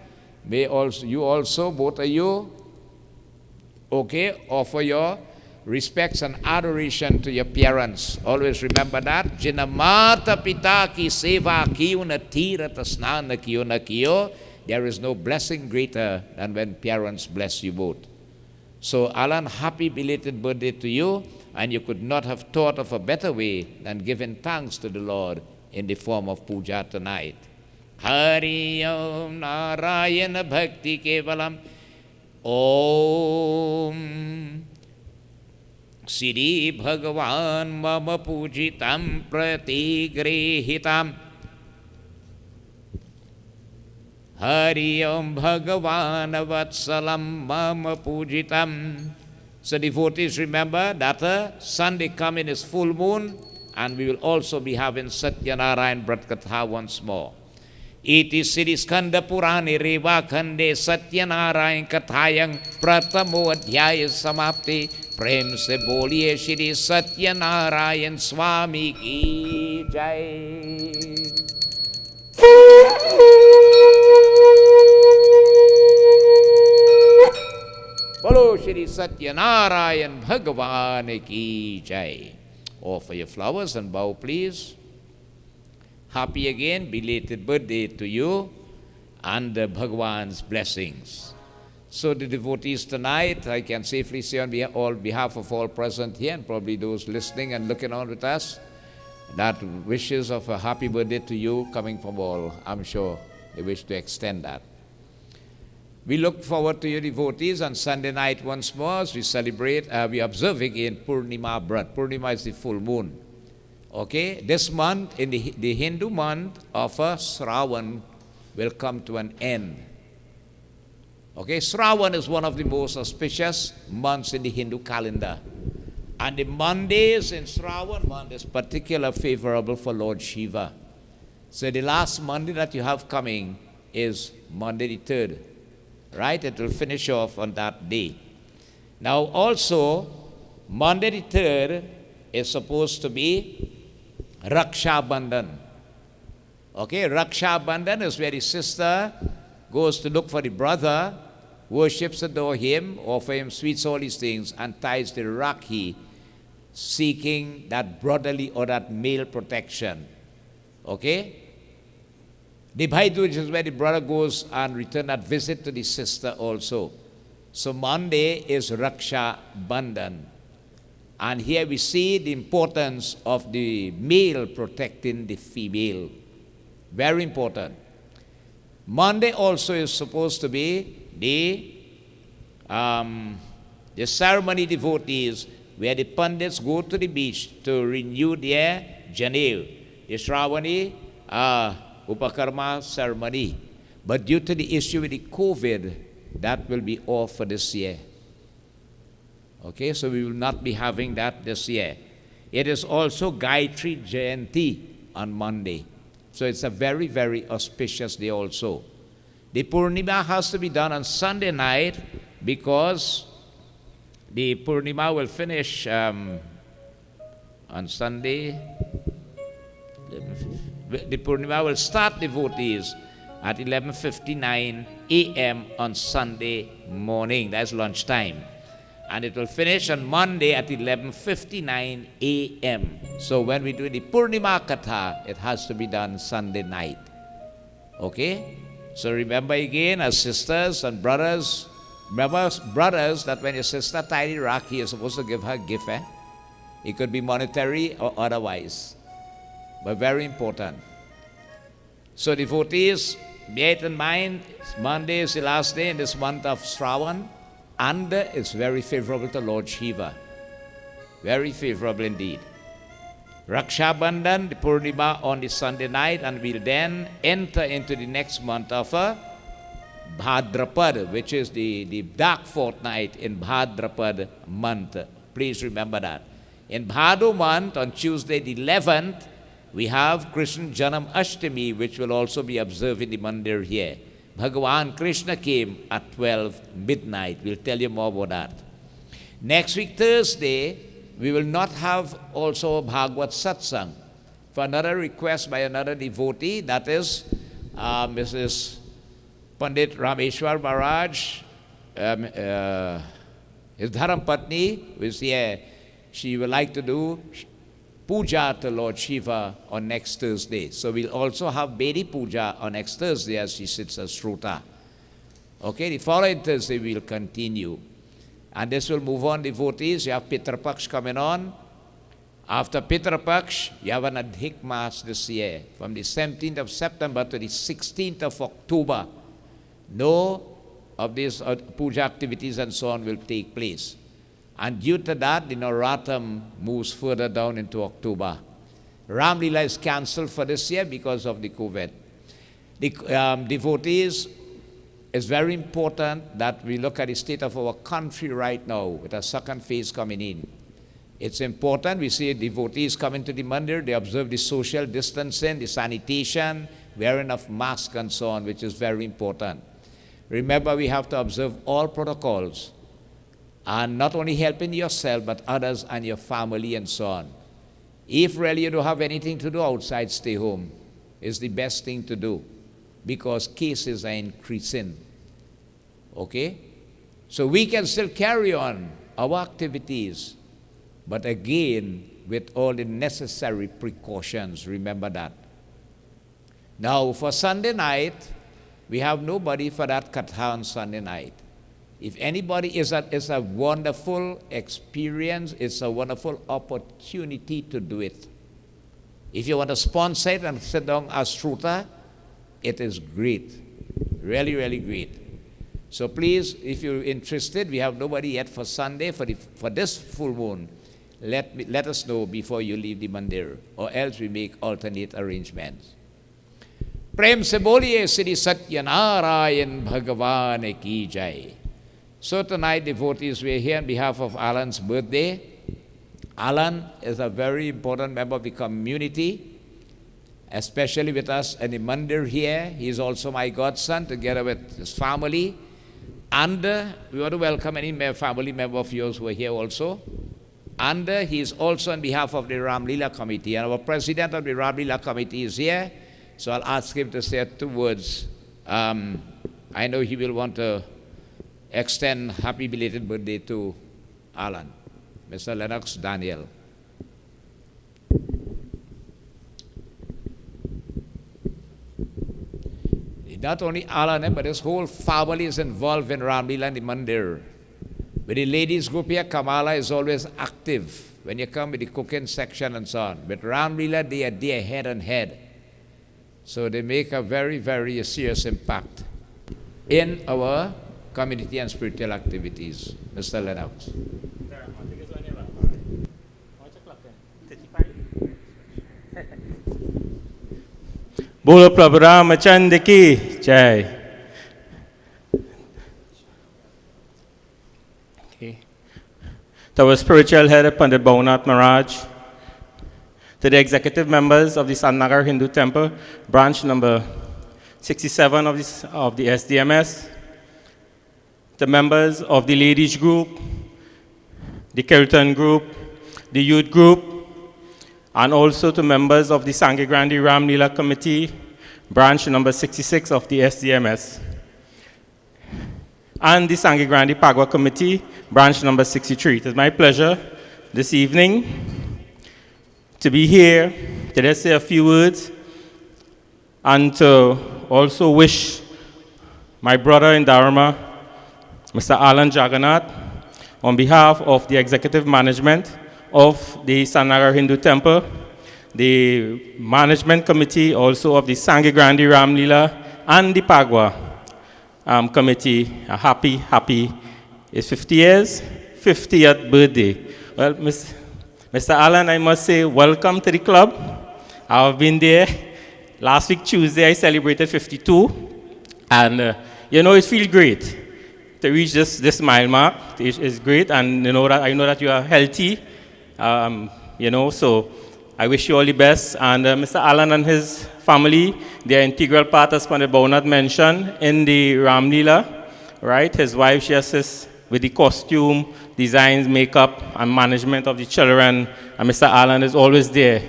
May also you also, both of you, offer your respects and adoration to your parents. Always remember that. Jina mata pita ki seva kiyo na tira tasna na kiyo. There is no blessing greater than when parents bless you both. So Alan, happy belated birthday to you, and you could not have thought of a better way than giving thanks to the Lord in the form of puja tonight. Hari Om Narayana Bhakti Kevalam Om Siddhi Bhagavan Mama Pujitam Pratigrehitam Hari Om Bhagavan Vatsalam Mama Pujitam. So devotees, remember that Sunday coming is full moon, and we will also be having Satyanarayan Brat Katha once more. Iti Siddhi Skanda Purani Reva Khande Satyanarayan Kathayang Pratamo Adhyaya Samapti. Prem se boliye Shri Satyanarayan Swami ki jai. Bolo Shri Satyanarayan Bhagavan ki jai. Offer your flowers and bow, please. Happy again, belated birthday to you, and Bhagavan's blessings. So the devotees tonight, I can safely say on behalf of all present here, and probably those listening and looking on with us, that wishes of a happy birthday to you coming from all, I'm sure they wish to extend that. We look forward to your devotees on Sunday night once more as we celebrate, we observe again Purnima Brat. Purnima is the full moon. Okay, this month, in the Hindu month of Shravan, will come to an end. Okay, Shravan is one of the most auspicious months in the Hindu calendar. And the Mondays in Shravan month is particularly favorable for Lord Shiva. So the last Monday that you have coming is Monday the 3rd. Right? It will finish off on that day. Now also, Monday the 3rd is supposed to be Raksha Bandhan. Okay, Raksha Bandhan is where the sister goes to look for the brother, worships, adore him, offer him sweets, all these things, and ties the Rakhi, seeking that brotherly or that male protection. Okay? The Bhai Dooj is where the brother goes and return that visit to the sister also. So Monday is Raksha Bandhan. And here we see the importance of the male protecting the female. Very important. Monday also is supposed to be the ceremony devotees where the Pandits go to the beach to renew their Janev, the Shravani Upakarma ceremony. But due to the issue with the COVID, that will be off for this year. Okay, so we will not be having that this year. It is also Gayatri Jayanti on Monday. So it's a very, very auspicious day also. The Purnima has to be done on Sunday night because the Purnima will finish on Sunday. The Purnima will start devotees at 11:59 a.m. on Sunday morning. That's lunchtime. And it will finish on Monday at 11:59 a.m. So when we do the Purnima Katha, it has to be done Sunday night. Okay? So remember again, as sisters and brothers, remember brothers that when your sister tied the Rakhi, you're supposed to give her a gift. It could be monetary or otherwise. But very important. So devotees, bear it in mind, Monday is the last day in this month of Shravan. And it's very favorable to Lord Shiva. Very favorable indeed. Raksha Bandhan, the Purnima on the Sunday night, and we'll then enter into the next month of Bhadrapad, which is the dark fortnight in Bhadrapad month. Please remember that. In Bhadra month, on Tuesday the 11th, we have Krishna Janam Ashtami, which will also be observed in the mandir here. Bhagavan Krishna came at 12 midnight. We'll tell you more about that. Next week, Thursday, we will not have also Bhagavad Satsang. For another request by another devotee, that is Mrs. Pandit Rameshwar Maharaj, his Dharam is here. She would like to do puja to Lord Shiva on next Thursday. So we'll also have Bedi puja on next Thursday as she sits as Shruta. Okay, the following Thursday we'll continue. And this will move on, devotees. You have Pitra Paksh coming on. After Pitra Paksh, you have an Adhik Mass this year, from the 17th of September to the 16th of October. No of these puja activities and so on will take place. And due to that, the Navratram moves further down into October. Ram Leela is cancelled for this year because of the COVID. The devotees, it's very important that we look at the state of our country right now with a second phase coming in. It's important. We see devotees coming to the mandir, they observe the social distancing, the sanitation, wearing of masks and so on, which is very important. Remember, we have to observe all protocols and not only helping yourself, but others and your family and so on. If really you don't have anything to do outside, stay home. It's the best thing to do because cases are increasing. Okay? So we can still carry on our activities, but again, with all the necessary precautions. Remember that. Now, for Sunday night, we have nobody for that katha on Sunday night. If anybody, it's a wonderful experience, it's a wonderful opportunity to do it. If you want to sponsor it and sit down as Shruta, it is great. Really, really great. So please, if you're interested, we have nobody yet for Sunday, for this full moon. Let us know before you leave the mandir, or else we make alternate arrangements. Prem se boliye Sri Satyanarayan Bhagavan ki jai. So tonight, devotees, we are here on behalf of Alan's birthday. Alan is a very important member of the community, especially with us in the mandir here. He is also my godson, together with his family. And we want to welcome any family member of yours who are here also. And he is also on behalf of the Ram Leela Committee. And our president of the Ram Leela Committee is here. So I'll ask him to say 2 words. I know he will want to extend happy belated birthday to Alan, Mr. Lennox Daniel. Not only Alan, but his whole family is involved in Ram Leela and the mandir. With the ladies group here, Kamala is always active when you come with the cooking section and so on. With Ram Leela, they are there head and head. So they make a very, very serious impact in our community and spiritual activities. Mr. Lennox. Bolo Prabhu Ramachandra ki jai. Okay. To our spiritual head, Pandit Bhavanath Maharaj, to the executive members of the Santnagar Hindu Temple, branch number 67 of the SDMS, the members of the ladies group, the Kirtan group, the youth group, and also to members of the Sangha Grandi Ram Leela Committee, branch number 66 of the SDMS, and the Sangha Grandi Pagwa Committee, branch number 63. It is my pleasure this evening to be here to just say a few words and to also wish my brother in Dharma, Mr. Alan Jagannath, on behalf of the executive management of the Santnagar Hindu Temple, the management committee also of the Sangha Grandi Ram Leela, and the Pagwa committee, a happy, it's 50 years, 50th birthday. Well, Mr. Alan, I must say, welcome to the club. I've been there. Last week, Tuesday, I celebrated 52. And, it feels great to reach this mile mark. It's great. And I know that you are healthy So I wish you all the best. And Mr. Allen and his family, they are integral part, as Pandit Bhaunat mentioned, in the Ramlila, right? His wife, she assists with the costume, designs, makeup, and management of the children. And Mr. Allen is always there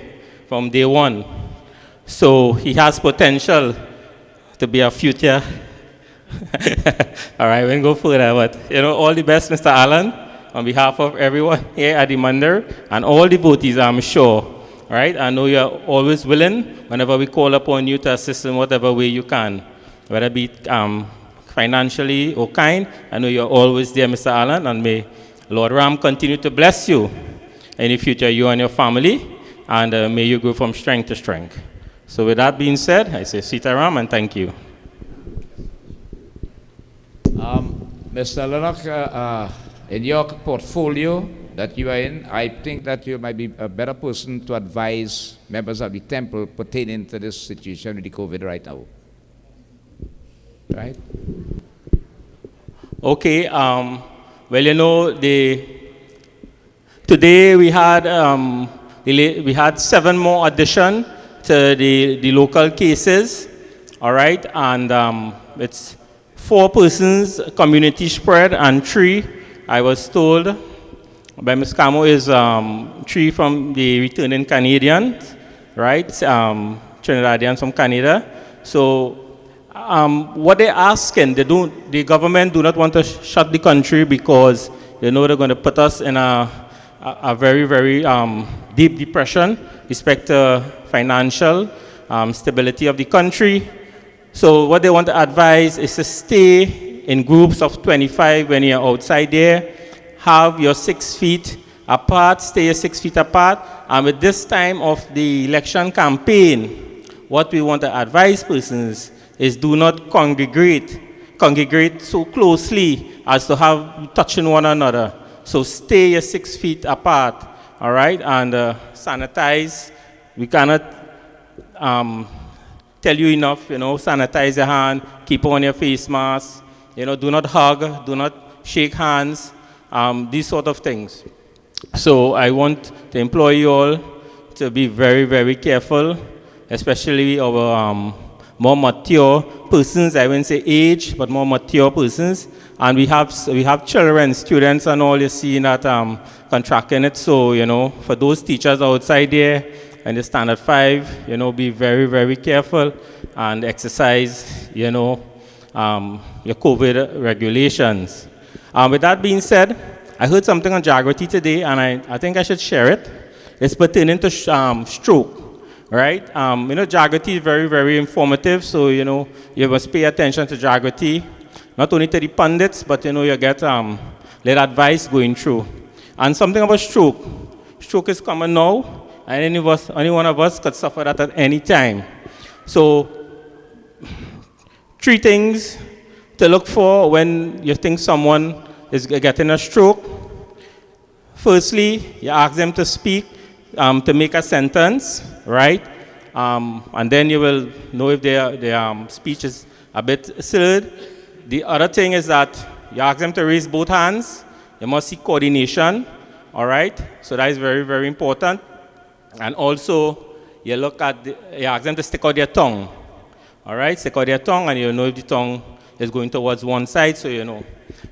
from day one. So he has potential to be a future. All right, we can go further, but all the best, Mr. Allen, on behalf of everyone here at the Mandir and all the votees, I'm sure. All right, I know you're always willing whenever we call upon you to assist in whatever way you can, whether it be financially or kind. I know you're always there, Mr. Allen, and may Lord Ram continue to bless you in the future, you and your family, and may you grow from strength to strength. So with that being said, I say Sitaram and thank you. Mr. Lennox, in your portfolio that you are in, I think that you might be a better person to advise members of the temple pertaining to this situation with the COVID right now. Right? Okay. Well, today we had 7 more addition to the local cases. All right, and it's 4 persons community spread and 3, I was told by Ms. Camo, is 3 from the returning Canadians, right? Trinidadians from Canada. So what they're asking, the government do not want to shut the country because they know they're going to put us in a very, very deep depression, respect to financial stability of the country. So what they want to advise is to stay in groups of 25 when you're outside there. Have your 6 feet apart, stay 6 feet apart. And with this time of the election campaign, what we want to advise persons is do not congregate so closely as to have touching one another. So stay 6 feet apart, all right? And sanitize. We cannot tell you enough, sanitize your hand, keep on your face mask, do not hug, do not shake hands, these sort of things. So I want to implore you all to be very, very careful, especially our more mature persons. I wouldn't say age, but more mature persons. And we have children, students, and all you see that contracting it. So for those teachers outside there and the standard 5, be very, very careful and exercise, your COVID regulations. With that being said, I heard something on Jagrati today, and I think I should share it. It's pertaining to stroke. Right? Jagrati is very, very informative, so, you must pay attention to Jagrati, not only to the pundits, but, you get little advice going through. And something about stroke. Stroke is common now, and any one of us could suffer that at any time. So, 3 things to look for when you think someone is getting a stroke. Firstly, you ask them to speak, to make a sentence, right? And then you will know if their speech is a bit slurred. The other thing is that you ask them to raise both hands. You must see coordination, all right? So that is very, very important. And also, you ask them to stick out their tongue, all right? Stick out their tongue, and you know if the tongue is going towards one side, so you know.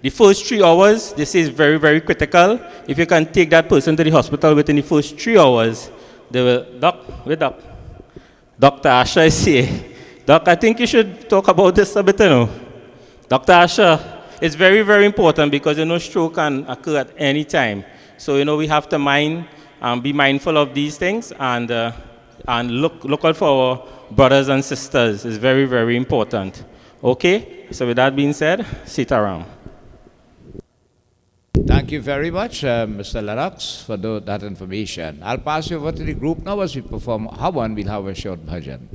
The first 3 hours, this is very, very critical. If you can take that person to the hospital within the first 3 hours, they will, Dr. Asha is here. Doc, I think you should talk about this a bit, Dr. Asha, it's very, very important because, stroke can occur at any time. So, we have to be mindful of these things and look out for our brothers and sisters. It's very, very important. Okay? So with that being said, Sitaram. Thank you very much, Mr. Lennox, for that information. I'll pass you over to the group now as we perform Havan. We'll have a short bhajan.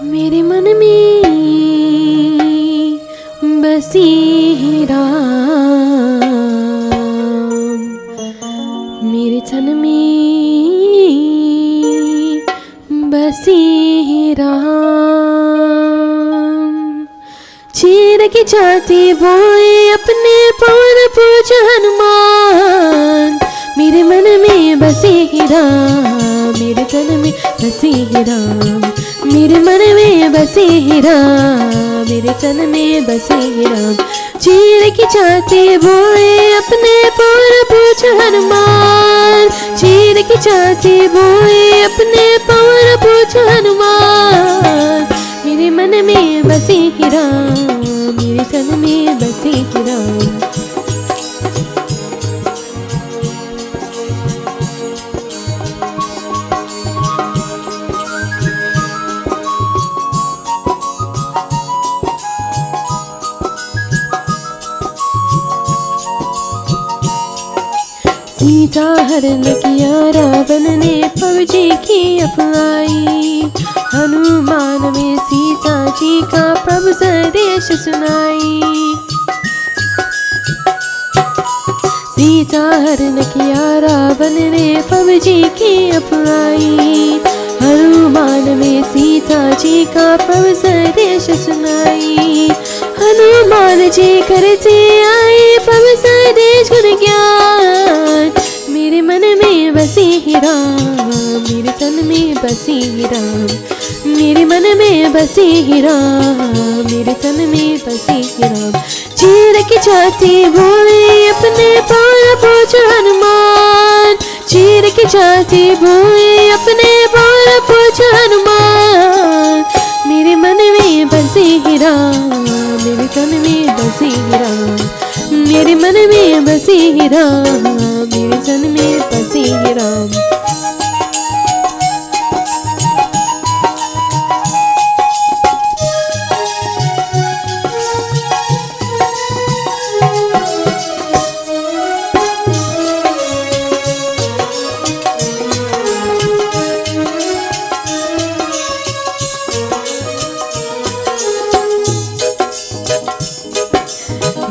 मेरे मन में बसी है राम, मेरे तन में बसी है राम। चीर की छाती बोए अपने पवन पूज हनुमान, मेरे मन में बसी है राम, मेरे तन में बसी है राम, मेरे मन में बसी है राम, मेरे तन में बसी है राम। चीर की छाती बोए अपने पवन पूज हनुमान, चीर की छाती बोए अपने पवन पूज हनुमान, मेरे मन में बसी है राम, मेरे तन में बसी है राम। सीता हरण किया रावण ने पवजी की अपनाई, हनुमान में सीता जी का प्रभु संदेश सुनाई। सीता हरण किया रावण ने पवजी की अपनाई, हनुमान में सीता जी का प्रभु संदेश सुनाई। हनुमान जी करते आए प्रभु संदेश गुण ज्ञान, मेरे मन में बसी है राम, मेरे तन में बसी है राम, मेरे मन में बसी है राम, मेरे तन में बसी है राम। चीर की छाती बोले अपने पवन पूज हनुमान, चीर की छाती बोले अपने पवन पूज हनुमान, मेरे मन में बसी है राम, मेरे तन में बसी है राम, मेरे मन में बसी है राम, मेरे तन में बसी है राम।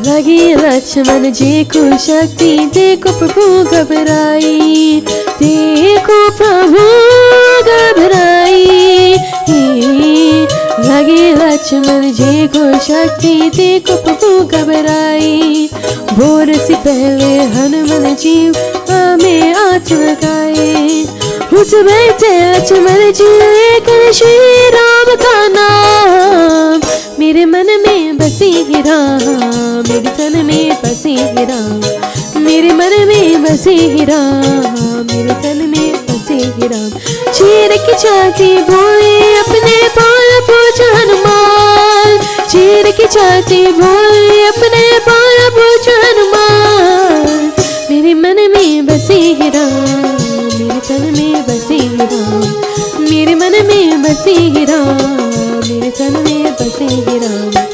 लगी लक्ष्मण जी को शक्ति, देखो प्रभु घबराई, देखो प्रभु घबराई। लगी लक्ष्मण जी को शक्ति, देखो प्रभु घबराई। भोर से पहले हनुमान जी हमें आँच लगाए, उठ बैठे लक्ष्मण जी लेकर श्री राम का नाम, मेरे मन में बसी है राम, मेरे तन में बसी है राम, मेरे मन में बसी है राम, मेरे तन में बसी है राम। चीर की छाती बोले अपने पवन पूज हनुमान, चीर की छाती बोले अपने पवन पूज हनुमान, मेरे मन में बसी है राम, मेरे तन में बसी है राम, मेरे मन में बसी है राम, मेरे तन में बसी है राम।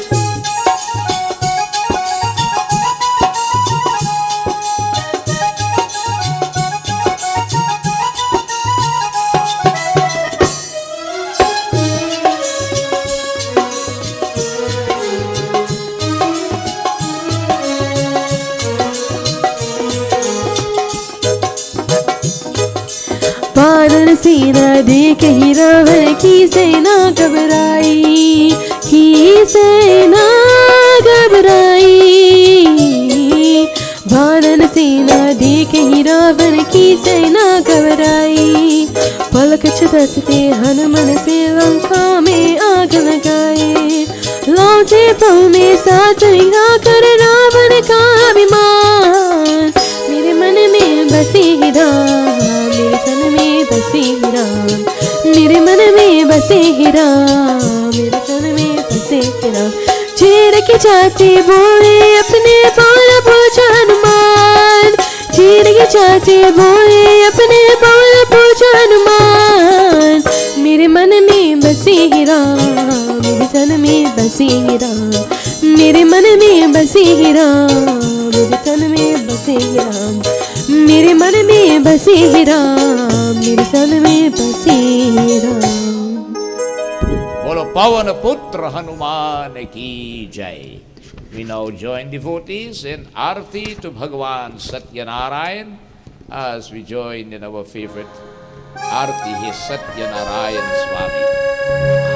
वानर सेना देख ही रावण की सेना घबराई, ही सेना घबराई। वानर सेना देख ही रावण की सेना घबराई, पलक झपकते हनुमान से लंका में आग लगाए। लौटे पल में साथ मिला कर रावण का अभिमान, मेरे मन में बसी है राम, मेरे तन में बसी है राम, मेरे मन में बसी है राम, मेरे तन में बसी है राम। चीर की छाती बोले अपने पवन पूज हनुमान, चीर की छाती बोले अपने पवन पूज हनुमान, मेरे मन में बसी है राम, मेरे तन में बसी है राम, मेरे मन में बसी है राम, मेरे तन में बसी है राम, मेरे मन में बसी है राम, मेरे तन में बसी है राम। बोलो Pavan Putra Hanuman ki jai. We now join devotees in Arti to Bhagavan Satyanarayan as we join in our favorite Arti, his Satyanarayan Swami.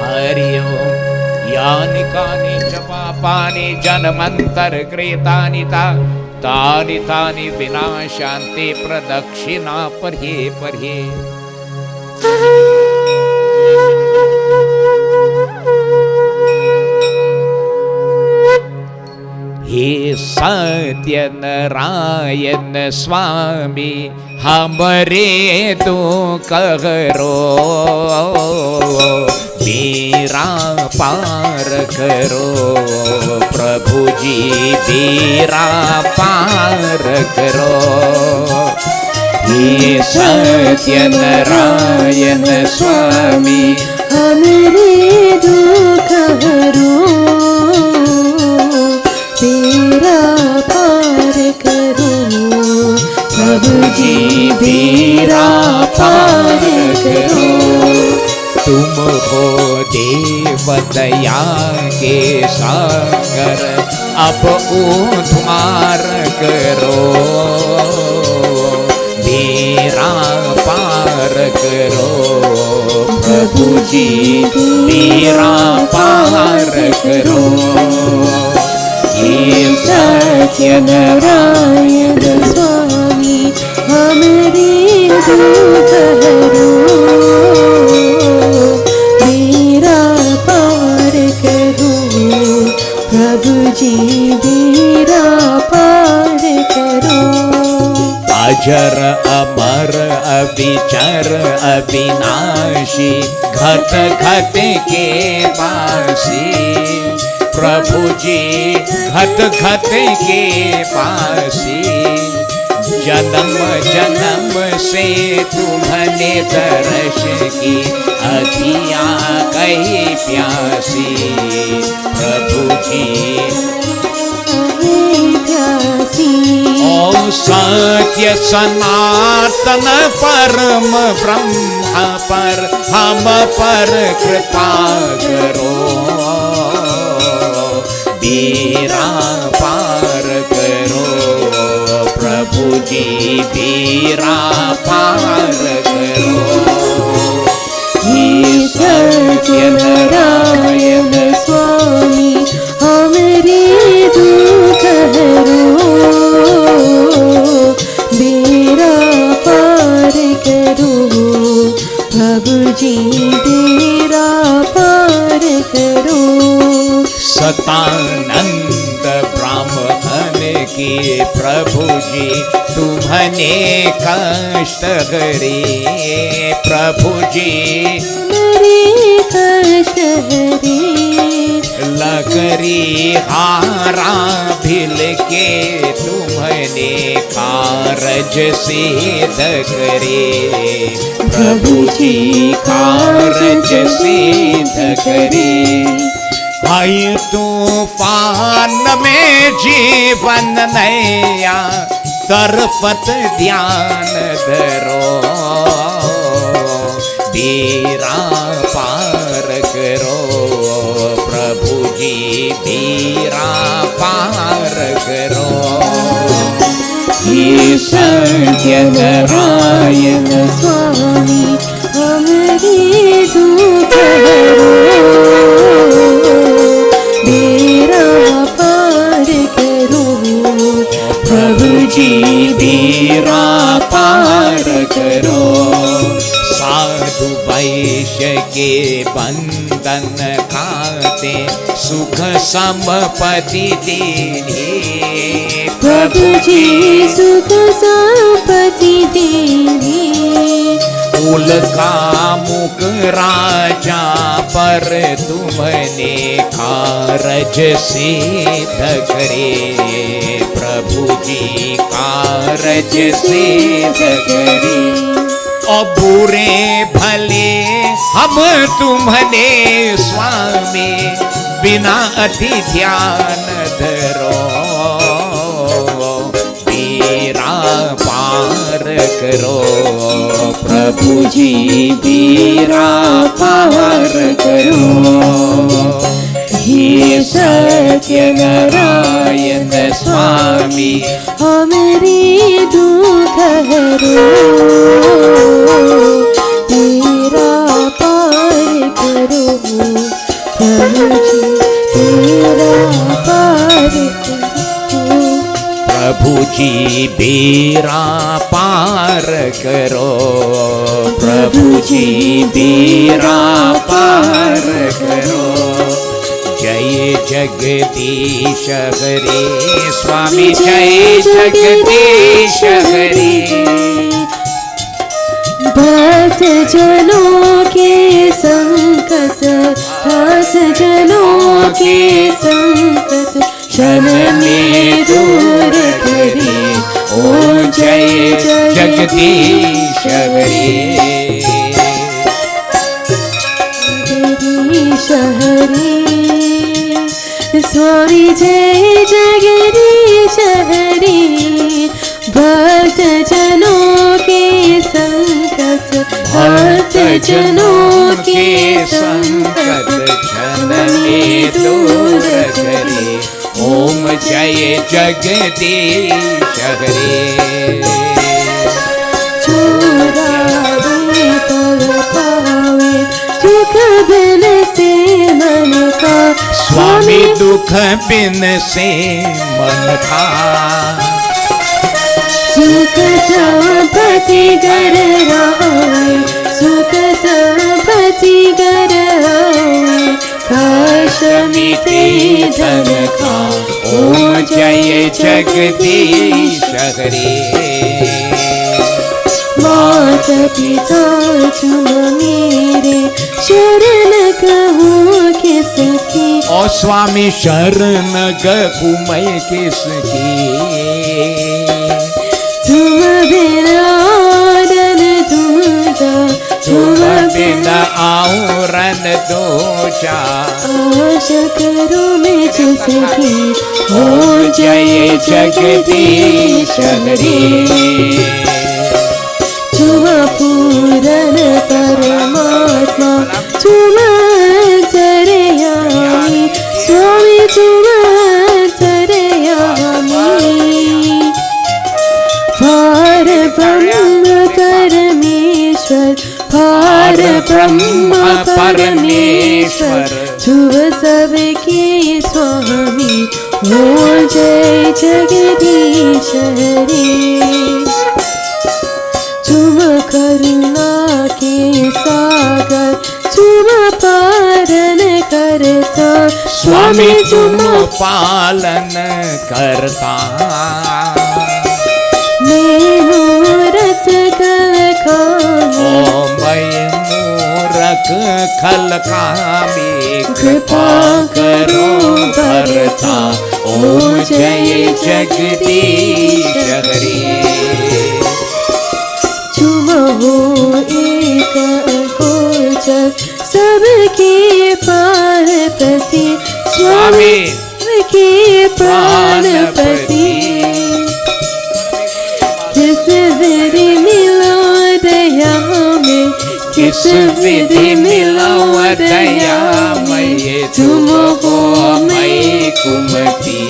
Hari Om. Yani kani chapapani janamantar kretanita tani tani vinashanti pradakshina parhe parhe. He Satyanarayan Swami hamare tu kaharo बेरा पार करो प्रभु जी बेरा पार करो हे सत्यनारायण स्वामी हमरे दुख हरो बेरा पार करो प्रभु जी बेरा पार करो तुम हो देवदया के सागर अब उद्धार करो बेरा पार करो प्रभु जी बेरा पार करो ये सत्यनारायण स्वामी हमरे दुख हरो प्रभु जी बेरा पार करो अजर अमर अविचर अविनाशी घट घट के पासी प्रभु जी घट घट के पासी जन्म जन्म से तुम्हारे दर्श की अखियाँ कही प्यासी प्रभु जी प्यासी ओ सत्य सनातन परम ब्रह्म पर हम पर कृपा करो बेरा पार करो प्रभु जी बेरा पार करो हे सत्यनारायण स्वामी हमरे दुख हरो बेरा पार करो प्रभु जी बेरा पार करो सतानंद ब्राह्मण के प्रभु जी तुम्हारे कष्ट हरे प्रभु जी मेरे कष्ट हरे लगरी हारा भिल के तुम्हारे कारज सिद्ध करे प्रभु जी कारज सिद्ध करे हाय तूफान में जीवन नैया तरफत ध्यान धरो बेरा पार करो प्रभु जी बेरा पार करो हे सत्यनारायण स्वामी हमरे दुख हरो बेरा पार करो प्रभु जी बेरा पार करो साधु वैश्य के बंधन खाते सुख संपत्ति देने प्रभु जी सुख संपत्ति देने कुल का मुख राजा पर तुमने कारज सिद्ध करे प्रभु जी कारज सिद्ध करे और बुरे भले हम तुम्हारे स्वामी बिना अति ध्यान धरो बेरा पार करो, प्रभु जी बेड़ा पार करो। हे सत्यनारायण स्वामी हमारी दुख हरो, तेरा पार करो प्रभु जी, तेरा पार करो। प्रभु जी बेड़ा पार करो, प्रभु जी बेड़ा पार करो। जय जगदीश हरे स्वामी, जय जगदीश हरे। भक्त जनों के संकट, भक्त जनों के संकट क्षण में दूर करे, ओ जय जगदीश हरे। जगदीश हरे स्वामी, जय जगदीश हरे। भक्त जनों के संकट, भक्त जनों के संकट क्षण में दूर करे, ओम जय जगदीश हरे। चुरावे तल पावे दुख बिन से मन का, स्वामी दुख बिन से मन का। सुख संपत्ति कर आए, सुख संपत्ति कर आए, काश मिटे धन का, ओम जय जगदीश हरे। मात पिता तुम मेरे शरण कहूँ किसकी, ओ स्वामी शरण गहूँ मैं किसकी। तुम बिना आदन दूजा, तुम बिना आवरण दूजा। आश करूँ मैं जिसकी, ओ जय जगदीश हरे। तुम पूरन परमात्मा, तुम अंतर्यामी स्वामी, तुम अंतर्यामी। पार ब्रह्म परमेश्वर, पार ब्रह्म परमेश्वर, तुम सबके स्वामी, हो जय जगदीश हरे। तुम करुणा के सागर, तुम पालन करता, स्वामी तुम पालन करता। मैं मूरत कल कामी, ओ मैं मूरख खल कामी, कृपा करो भरता, ओम जय जगदीश हरे। तुम हो एक गोचर सबके पारपति, स्वामी के प्राणपति। किस विधि मिलो दया में, किस विधि मिलो दया में, तुम हो मैं कुमति,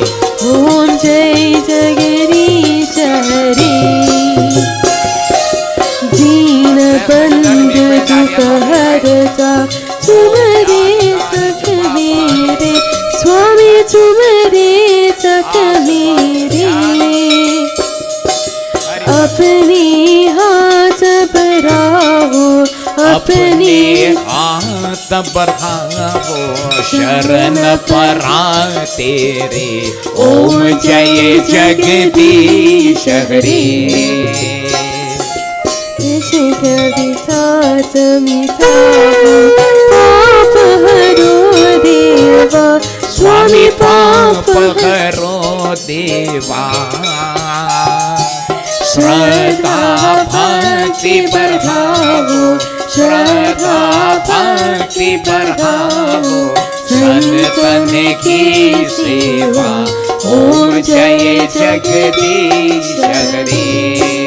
ओम जय जगदीश हरे। दीन बंधु दुख हरता, तुम्हारे सख मेरे स्वामी, तुम्हारे सख मेरे। अपने हाथ बढ़ाओ, अपने हाथ बढ़ाओ, शरण परा तेरे, ओम जय जगदीश हरे। जगवितात मिताहो, पाप हरो देवा स्वामी, पाप हरो देवा। श्रद्धा भक्ति बढ़ाओ, श्रद्धा भक्ति बढ़ाओ, संतन की सेवा, ओम जय जगदीश हरे।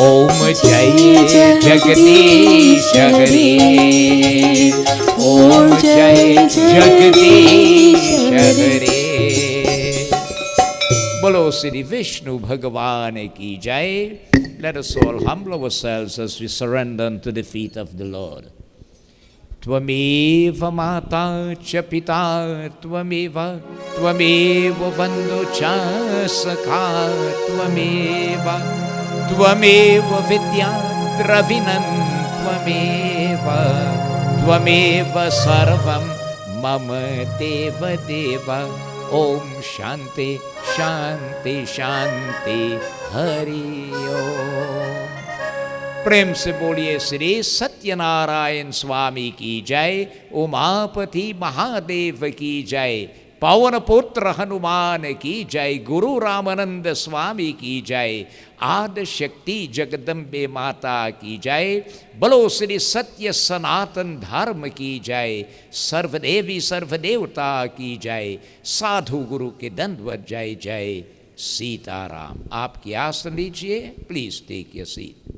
ओम जय जगदीश हरे, ओम जय जगदीश हरे। बोलो श्री विष्णु भगवान की जय। Let us all humble ourselves as we surrender unto the feet of the Lord. Tvameva mata cha pita, tvameva bandhu cha sakha, tvameva vidya dravinam, tvameva sarvam mama deva deva. Om Shanti Shanti Shanti Hari Om। प्रेम से बोलिए श्री सत्यनारायण स्वामी की जय, उमापति महादेव की जय, पवन पुत्र हनुमान की जय, गुरु रामानंद स्वामी की जय, आदि शक्ति जगदम्बे माता की जय, बोलो श्री सत्य सनातन धर्म की जय, सर्वदेवी सर्वदेवता की जय, साधु गुरु के दंडवत जय जय। सीताराम। आपकी आसन लीजिए, प्लीज टेक योर सीट।